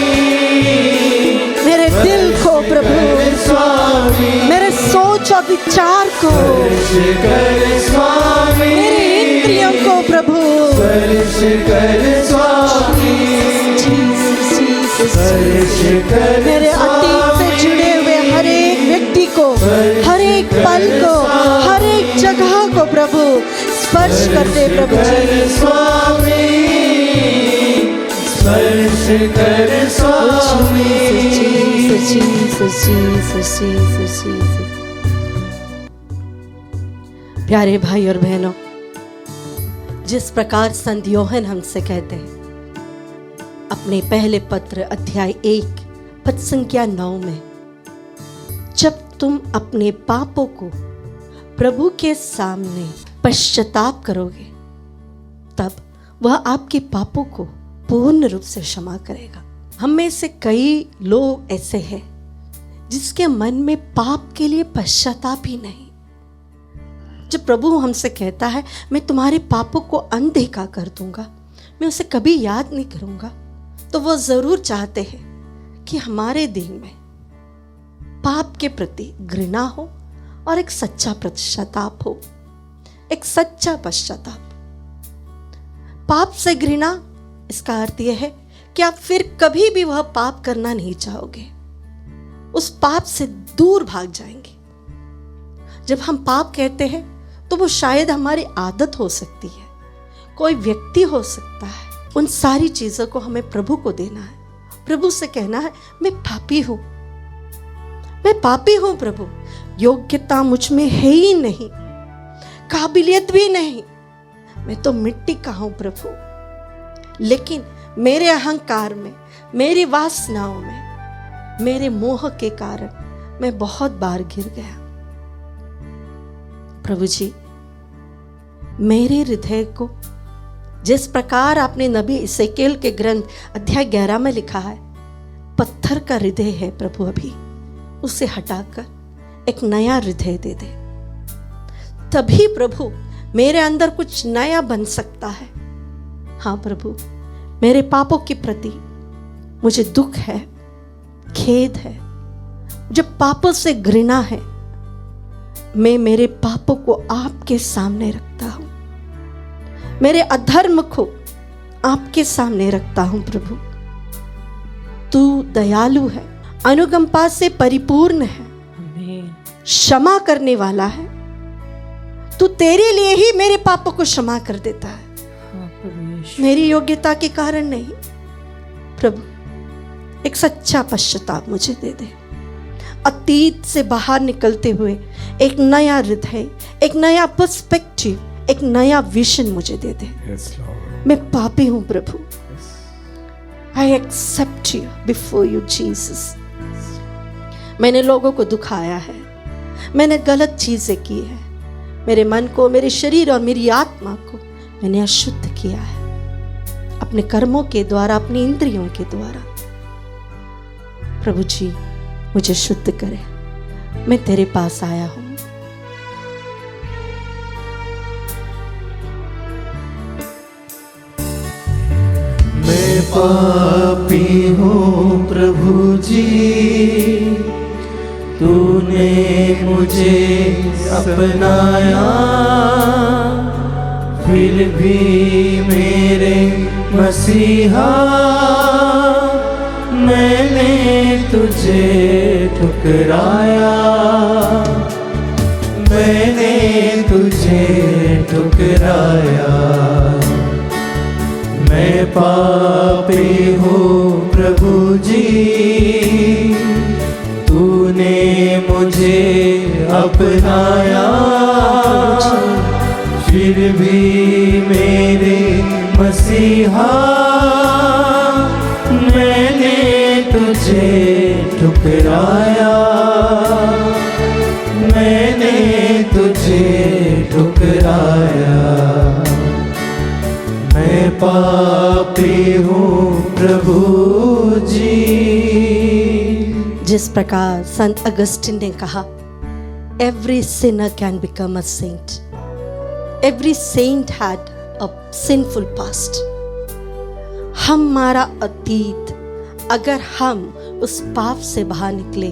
Speaker 3: मेरे दिल को प्रभु,
Speaker 2: स्वामी,
Speaker 3: मेरे सोच और विचार को,
Speaker 2: स्पर्श कर स्वामी,
Speaker 3: मेरे इंद्रियों को प्रभु,
Speaker 2: स्पर्श कर स्वामी, स्पर्श कर
Speaker 3: मेरे अतीत से जुड़े हुए हर एक व्यक्ति को, हर एक पल को, हर एक जगह को प्रभु स्पर्श करते प्रभु जी।
Speaker 2: स्वामी, स्पर्श कर स्वामी।
Speaker 3: प्यारे भाई और बहनों, जिस प्रकार संत योहन हमसे कहते हैं अपने पहले पत्र अध्याय 1 पद संख्या 9 में, जब तुम अपने पापों को प्रभु के सामने पश्चाताप करोगे तब वह आपके पापों को पूर्ण रूप से क्षमा करेगा। हम में से कई लोग ऐसे हैं जिसके मन में पाप के लिए पश्चाताप ही नहीं। जब प्रभु हमसे कहता है मैं तुम्हारे पापों को अनदेखा कर दूंगा, मैं उसे कभी याद नहीं करूंगा, तो वो जरूर चाहते हैं कि हमारे दिल में पाप के प्रति घृणा हो और एक सच्चा पश्चाताप हो, एक सच्चा पश्चाताप। पाप से घृणा, इसका अर्थ यह है कि आप फिर कभी भी वह पाप करना नहीं चाहोगे, उस पाप से दूर भाग जाएंगे। जब हम पाप कहते हैं तो वो शायद हमारी आदत हो सकती है, कोई व्यक्ति हो सकता है। उन सारी चीजों को हमें प्रभु को देना है, प्रभु से कहना है मैं पापी हूं, मैं पापी हूं प्रभु, योग्यता मुझ में है ही नहीं, काबिलियत भी नहीं, मैं तो मिट्टी का हूं प्रभु। लेकिन मेरे अहंकार में, मेरी वासनाओं में, मेरे मोह के कारण मैं बहुत बार गिर गया। प्रभु जी, मेरे हृदय को जिस प्रकार आपने नबी इसेकिएल के ग्रंथ अध्याय 11 में लिखा है, पत्थर का हृदय है प्रभु, अभी उसे हटाकर एक नया हृदय दे दे, तभी प्रभु मेरे अंदर कुछ नया बन सकता है। हाँ प्रभु, मेरे पापों के प्रति मुझे दुख है, खेद है, जब पापों से घृणा है। मैं मेरे पापों को आपके सामने रखता हूं, मेरे अधर्म को आपके सामने रखता हूं प्रभु। तू दयालु है, अनुकंपा से परिपूर्ण है, क्षमा करने वाला है। तू तेरे लिए ही मेरे पापों को क्षमा कर देता है, मेरी योग्यता के कारण नहीं। प्रभु, एक सच्चा पश्चाताप मुझे दे दे, अतीत से बाहर निकलते हुए एक नया हृदय, एक नया पर्सपेक्टिव, एक नया विजन मुझे दे दे। मैं पापी हूं प्रभु, I accept you before you Jesus. मैंने लोगों को दुखाया है, मैंने गलत चीजें की है, मेरे मन को, मेरे शरीर और मेरी आत्मा को मैंने अशुद्ध किया है अपने कर्मों के द्वारा, अपनी इंद्रियों के द्वारा। प्रभु जी, मुझे शुद्ध करे, मैं तेरे पास आया हूं।
Speaker 2: मैं पापी हूँ प्रभु जी, तूने मुझे अपनाया, फिर भी मेरे मसीहा मैंने तुझे ठुकराया, मैंने तुझे ठुकराया। मैं पापी हूँ प्रभु जी, तूने मुझे अपनाया, फिर भी मेरे मसीहा मैंने तुझे ठुकराया, मैंने तुझे ठुकराया। मैं पापी हूँ प्रभु जी।
Speaker 3: जिस प्रकार संत अगस्टिन ने कहा, every sinner can become a saint, every saint had a sinful past. हमारा अतीत, अगर हम उस पाप से बाहर निकले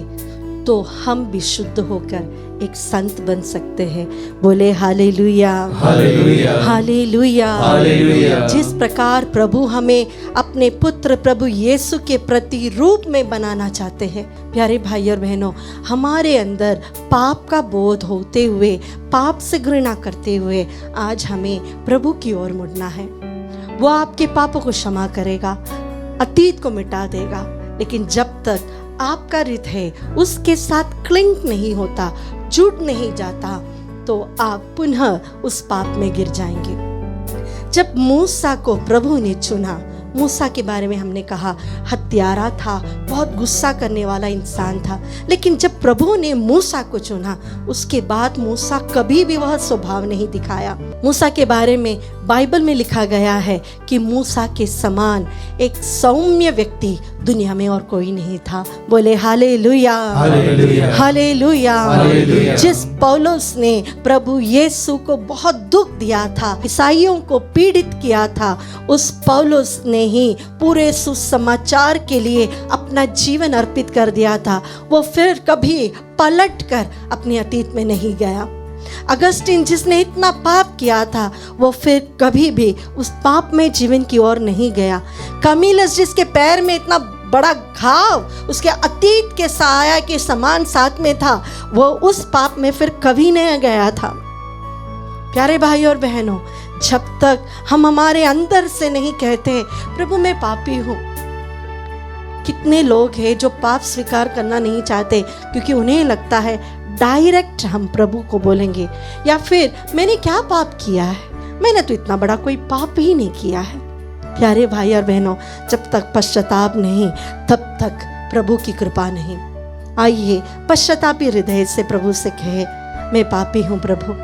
Speaker 3: तो हम भी शुद्ध होकर एक संत बन सकते हैं। बोले हालेलुया,
Speaker 2: हालेलुया,
Speaker 3: हालेलुया,
Speaker 2: हालेलुया।
Speaker 3: जिस प्रकार प्रभु हमें अपने पुत्र प्रभु यीशु के प्रति रूप में बनाना चाहते हैं, प्यारे भाई और बहनों, हमारे अंदर पाप का बोध होते हुए, पाप से घृणा करते हुए आज हमें प्रभु की ओर मुड़ना है। वो आपके पापों को क्षमा करेगा, अतीत को मिटा देगा, लेकिन जब तक आपका हृदय उसके साथ क्लिंक नहीं होता, जुट नहीं जाता, तो आप पुनः उस पाप में गिर जाएंगे। जब मूसा को प्रभु ने चुना, मूसा के बारे में हमने कहा हत्यारा था, बहुत गुस्सा करने वाला इंसान था, लेकिन जब प्रभु ने मूसा को चुना उसके बाद मूसा कभी भी वह स्वभाव नहीं दिखाया। मूसा के बारे में बाइबल में लिखा गया है कि मूसा के समान एक सौम्य व्यक्ति दुनिया में और कोई नहीं था। बोले हालेलुया,
Speaker 2: हालेलुया,
Speaker 3: हालेलुया।
Speaker 2: हालेलुया।
Speaker 3: जिस पौलुस ने प्रभु यीशु को बहुत दुख दिया था, ईसाइयों को पीड़ित किया था, उस पौलुस ने ही पूरे सुसमाचार के लिए अपना जीवन अर्पित कर दिया था। वो फिर कभी पलट कर अपने अतीत में नहीं गया। अगस्तीन जिसने इतना पाप किया था वो फिर कभी भी उस पाप में जीवन की ओर नहीं गया। कमीलस जिसके पैर में इतना बड़ा घाव उसके अतीत के साया के समान साथ में था, वो उस पाप में फिर कभी नहीं गया था। प्यारे भाई और बहनों, जब तक हम हमारे अंदर से नहीं कहते प्रभु मैं पापी हूँ। कितने लोग हैं जो पाप स्वीकार करना नहीं चाहते क्योंकि उन्हें लगता है डायरेक्ट हम प्रभु को बोलेंगे, या फिर मैंने क्या पाप किया है, मैंने तो इतना बड़ा कोई पाप ही नहीं किया है। प्यारे भाई और बहनों, जब तक पश्चाताप नहीं तब तक प्रभु की कृपा नहीं। आइए पश्चातापी हृदय से प्रभु से कहे मैं पापी हूँ प्रभु।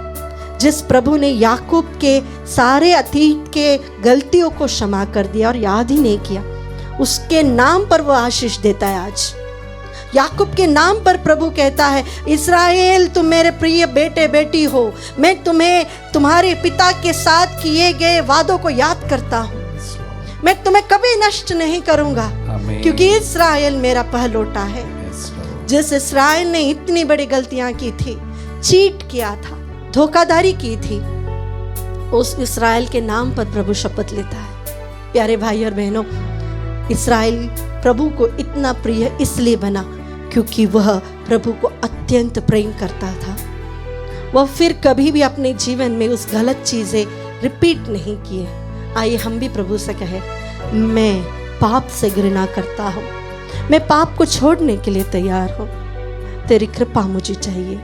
Speaker 3: जिस प्रभु ने याकूब के सारे अतीत के गलतियों को क्षमा कर दिया और याद ही नहीं किया, उसके नाम पर वो आशीष देता है। आज याकूब के नाम पर प्रभु कहता है इस्राएल तुम मेरे प्रिय बेटे बेटी हो, मैं तुम्हें तुम्हारे पिता के साथ किए गए वादों को याद करता हूँ, मैं तुम्हें कभी नष्ट नहीं करूंगा क्योंकि इस्राएल मेरा पहलौठा है। जिस इस्राएल ने इतनी बड़ी गलतियां की थी, चीट किया था, धोखाधड़ी की थी, उस इस्राएल के नाम पर प्रभु शपथ लेता है। प्यारे भाई और बहनों, इस्राएल प्रभु को इतना प्रिय इसलिए बना क्योंकि वह प्रभु को अत्यंत प्रेम करता था। वह फिर कभी भी अपने जीवन में उस गलत चीजें रिपीट नहीं किए। आइए हम भी प्रभु से कहें मैं पाप से घृणा करता हूँ, मैं पाप को छोड़ने के लिए तैयार हूँ, तेरी कृपा मुझे चाहिए।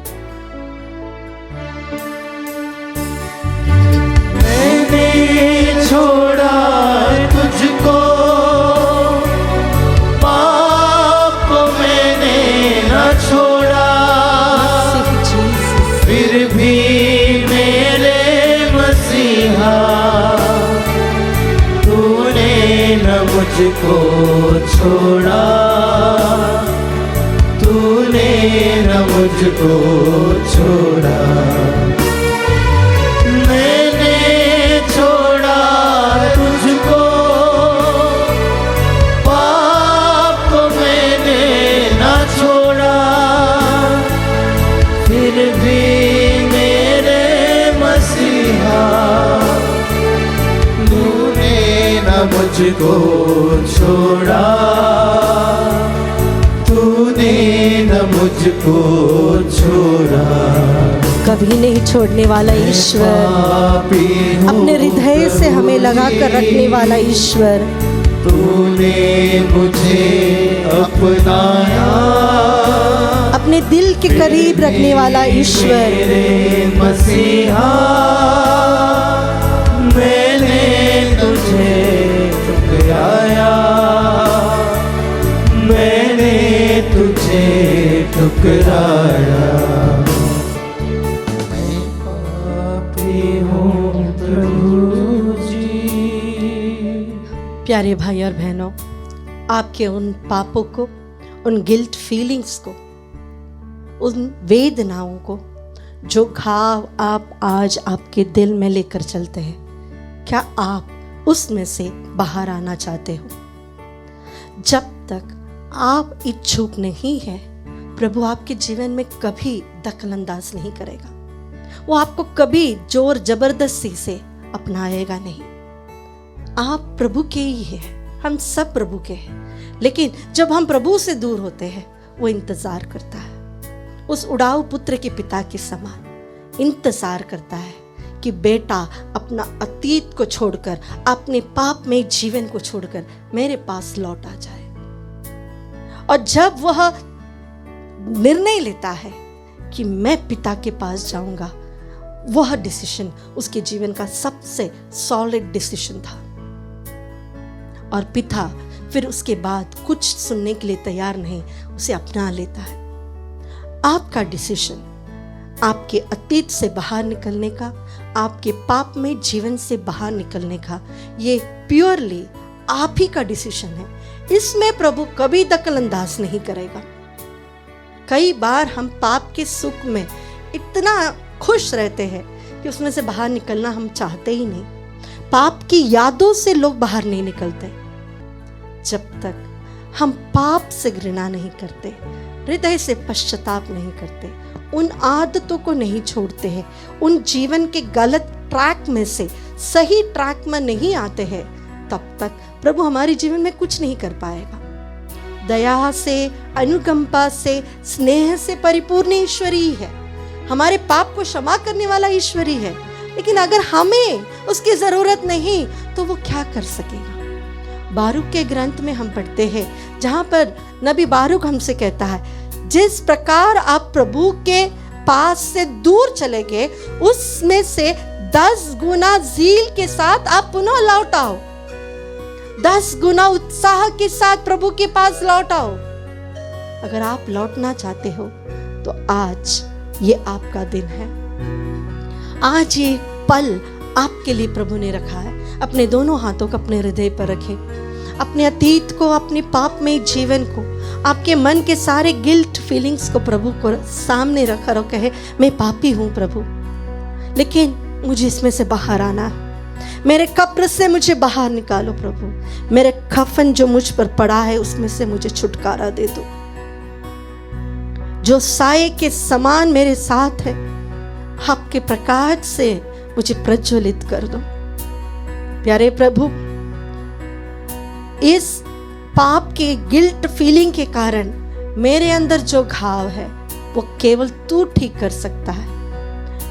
Speaker 2: मैंने छोड़ा तुझको, पाप को मैंने न छोड़ा, फिर भी मेरे मसीहा तूने न मुझको छोड़ा, तूने न मुझको छोड़ा। मुझको छोड़ा, तूने न मुझको छोड़ा।
Speaker 3: कभी नहीं छोड़ने वाला ईश्वर, अपने हृदय से हमें लगा कर रखने वाला ईश्वर,
Speaker 2: तूने मुझे अपनाया,
Speaker 3: अपने दिल के करीब रखने वाला ईश्वर,
Speaker 2: मेरे मसीहा मैंने तुझे ठुकराया, मैंने तुझे ठुकराया। मैं पापी हूँ प्रभु जी।
Speaker 3: प्यारे भाई और बहनों, आपके उन पापों को, उन गिल्ट फीलिंग्स को, उन वेदनाओं को, जो घाव आप आज आपके दिल में लेकर चलते हैं, क्या आप उसमें से बाहर आना चाहते हो? जब तक आप इच्छुक नहीं है, प्रभु आपके जीवन में कभी दखलंदाज नहीं करेगा। वो आपको कभी जोर जबरदस्ती से अपनाएगा नहीं। आप प्रभु के ही हैं, हम सब प्रभु के हैं, लेकिन जब हम प्रभु से दूर होते हैं वो इंतजार करता है, उस उड़ाऊ पुत्र के पिता के समान इंतजार करता है कि बेटा अपना अतीत को छोड़कर, अपने पाप में जीवन को छोड़कर मेरे पास लौट आ जाए। और जब वह निर्णय लेता है कि मैं पिता के पास जाऊंगा, वह डिसीजन उसके जीवन का सबसे सॉलिड डिसीजन था। और पिता फिर उसके बाद कुछ सुनने के लिए तैयार नहीं, उसे अपना लेता है। आपका डिसीजन आपके अतीत से बाहर निकलने का, आपके पाप में जीवन से बाहर निकलने का, ये प्योरली आप ही का डिसीजन है। इसमें प्रभु कभी दखलंदाज नहीं करेगा। कई बार हम पाप के सुख में इतना खुश रहते हैं कि उसमें से बाहर निकलना हम चाहते ही नहीं। पाप की यादों से लोग बाहर नहीं निकलते। जब तक हम पाप से घृणा नहीं करते, हृदय से पश्चाताप नहीं करते, उन आदतों को नहीं छोड़ते हैं, उन जीवन के गलत ट्रैक में से सही ट्रैक में नहीं आते हैं, तब तक प्रभु हमारे जीवन में कुछ नहीं कर पाएगा। दया से, अनुकंपा से, स्नेह से परिपूर्ण ईश्वर ही है। हमारे पाप को क्षमा करने वाला ईश्वर ही है। लेकिन अगर हमें उसकी जरूरत नहीं तो वो क्या कर सकेगा? बारूक के ग्रंथ में हम पढ़ते हैं, जहां पर नबी बारूक हमसे कहता है, जिस प्रकार आप प्रभु के पास से दूर चले गए, उसमें से 10 गुना ज़ील के साथ आप पुनः लौट आओ। 10 गुना उत्साह के साथ प्रभु के पास लौट आओ। अगर आप लौटना चाहते हो तो आज ये आपका दिन है। आज ये पल आपके लिए प्रभु ने रखा है। अपने दोनों हाथों को अपने हृदय पर रखें। अपने अतीत को, अपने पापमय जीवन को, आपके मन के सारे गिल्ट फीलिंग्स को प्रभु को सामने रखा और कहे, मैं पापी हूँ प्रभु, लेकिन मुझे इसमें से बाहर आना है। मेरे कब्र से मुझे बाहर निकालो प्रभु। मेरे कफन जो मुझ पर पड़ा है उसमें से मुझे छुटकारा दे दो। जो साये के समान मेरे साथ है, आपके प्रकाश से मुझे प्रज्वलित कर दो। प्यारे प्रभु, इस पाप के गिल्ट फीलिंग के कारण मेरे अंदर जो घाव है वो केवल तू ठीक कर सकता है।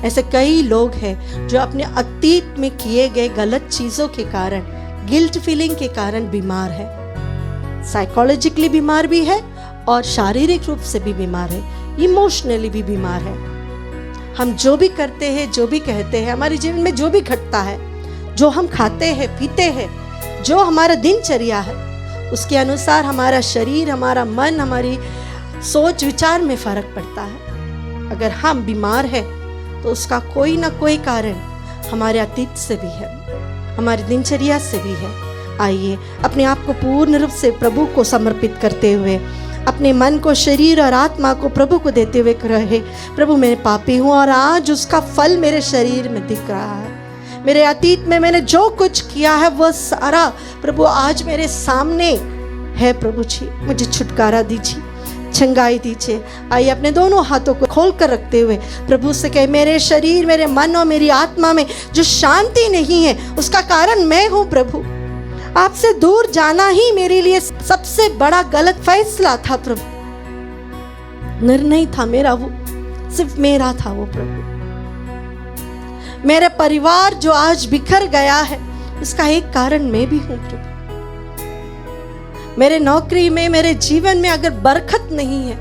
Speaker 3: ऐसे कई लोग हैं जो अपने अतीत में किए गए गलत चीजों के कारण, गिल्ट फीलिंग के कारण बीमार है। साइकोलॉजिकली बीमार भी है और शारीरिक रूप से भी बीमार है, इमोशनली भी बीमार है। हम जो भी करते हैं, जो भी कहते हैं, हमारे जीवन में जो भी घटता है, जो हम खाते हैं, पीते हैं, जो हमारा दिनचर्या है, उसके अनुसार हमारा शरीर, हमारा मन, हमारी सोच विचार में फर्क पड़ता है। अगर हम बीमार हैं तो उसका कोई ना कोई कारण हमारे अतीत से भी है, हमारी दिनचर्या से भी है। आइए अपने आप को पूर्ण रूप से प्रभु को समर्पित करते हुए, अपने मन को, शरीर और आत्मा को प्रभु को देते हुए कहे, प्रभु मैं पापी हूँ और आज उसका फल मेरे शरीर में दिख रहा है। मेरे अतीत में मैंने जो कुछ किया है वह सारा प्रभु आज मेरे सामने है। प्रभु जी मुझे छुटकारा दीजिए, छंगाई दीजिए। आइए अपने दोनों हाथों को खोल कर रखते हुए प्रभु से कहे, मेरे शरीर, मेरे मन और मेरी आत्मा में जो शांति नहीं है उसका कारण मैं हूँ प्रभु। आपसे दूर जाना ही मेरे लिए सबसे बड़ा गलत फैसला था प्रभु। निर्णय था मेरा, वो सिर्फ मेरा था वो प्रभु। मेरे परिवार जो आज बिखर गया है उसका एक कारण मैं भी हूं प्रभु। मेरे नौकरी में, मेरे जीवन में अगर बरकत नहीं है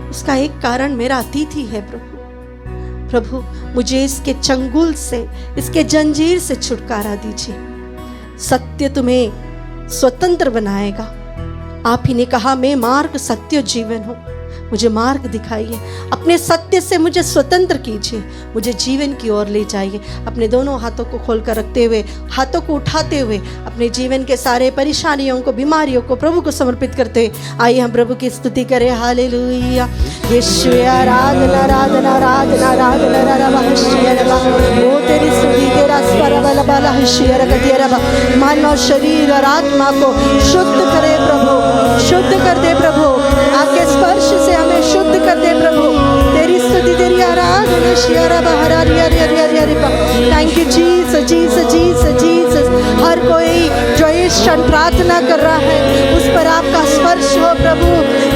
Speaker 3: उसका एक कारण मेरा अतीत ही है प्रभु। प्रभु मुझे इसके चंगुल से, इसके जंजीर से छुटकारा दीजिए। सत्य तुम्हें स्वतंत्र बनाएगा। आप ही ने कहा, मैं मार्ग, सत्य, जीवन हूँ। मुझे मार्ग दिखाइए, अपने सत्य से मुझे स्वतंत्र कीजिए, मुझे जीवन की ओर ले जाइए। अपने दोनों हाथों को खोलकर रखते हुए, हाथों को उठाते हुए अपने जीवन के सारे परेशानियों को, बीमारियों को प्रभु को समर्पित करते हुए आइए हम प्रभु की स्तुति करें। हालेलुया। यीशु आराधना, आराधना, आराधना, आराधना। वो तेरी स्तुति, तेरा स्वर बल बल हशियर गतियरबा। मन और शरीर और आत्मा को शुद्ध करे प्रभु, शुद्ध कर दे प्रभु। आपके स्पर्श से हमें शुद्ध कर दे प्रभु। तेरी स्तुति, तेरी आराधना। शियरबा हरारी हरी हरी हरी हरी। Thank you Jesus, Jesus, Jesus, Jesus. हर कोई जो इस क्षण प्रार्थना कर रहा है उस पर आपका स्पर्श हो प्रभु।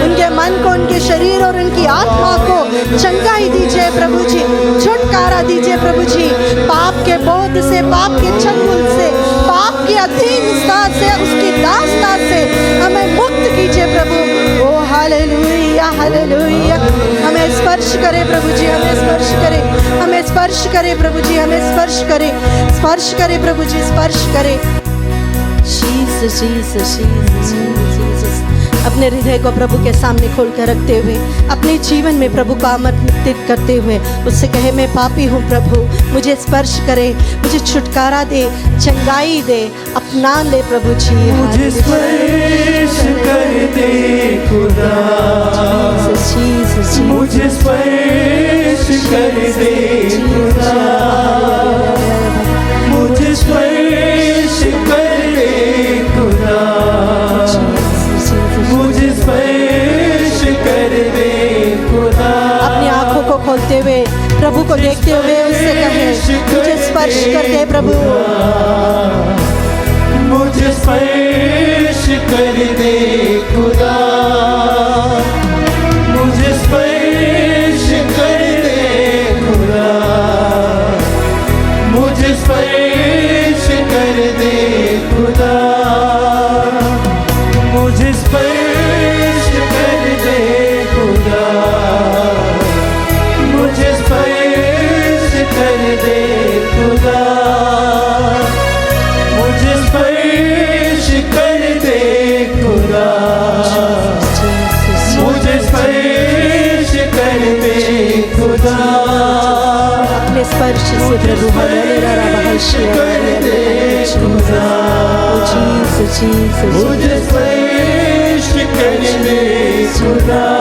Speaker 3: उनके मन को, उनके शरीर और उनकी आत्मा को चंगाई दीजिए प्रभु जी, छुटकारा दीजिए प्रभु जी। पाप के बोझ से, पाप के चंगुल से, पाप की अधीनता से, उसकी दास्ता से हमें मुक्त कीजिए प्रभु। ओ हालेलुया, हालेलुया। हमें स्पर्श करे प्रभु जी, हमें स्पर्श करे, हमें स्पर्श करे प्रभु जी, हमें स्पर्श करे, स्पर्श करे प्रभु जी, स्पर्श करे। Jesus Jesus Jesus Jesus. अपने हृदय को प्रभु के सामने खोल कर रखते हुए, अपने जीवन में प्रभु को आमंत्रित करते हुए उससे कहे, मैं पापी हूँ प्रभु, मुझे स्पर्श करे, मुझे छुटकारा दे, चंगाई दे, अपना ले प्रभु जी।
Speaker 2: मुझे स्पर्श कर दे खुदा, मुझे स्पर्श कर दे खुदा, मुझे स्पर्श कर दे खुदा, मुझे स्पर्श कर दे खुदा।
Speaker 3: अपनी आंखों को खोलते हुए प्रभु को देखते हुए उससे कहे, मुझे स्पर्श कर दे प्रभु,
Speaker 2: मुझे स्पर्श कर दे खुदा, मुझे स्पर्श कर दे खुदा, मुझे स्पर्श कर दे खुदा, मुझे स्पर्श कर दे खुदा, मुझे स्पर्श कर दे खुदा, मुझे स्पर्श कर दे खुदा, मुझे स्पर्श कर दे खुदा।
Speaker 3: अपने स्पर्श से प्रभु
Speaker 2: मुझे स्पर्श कर दे खुदा।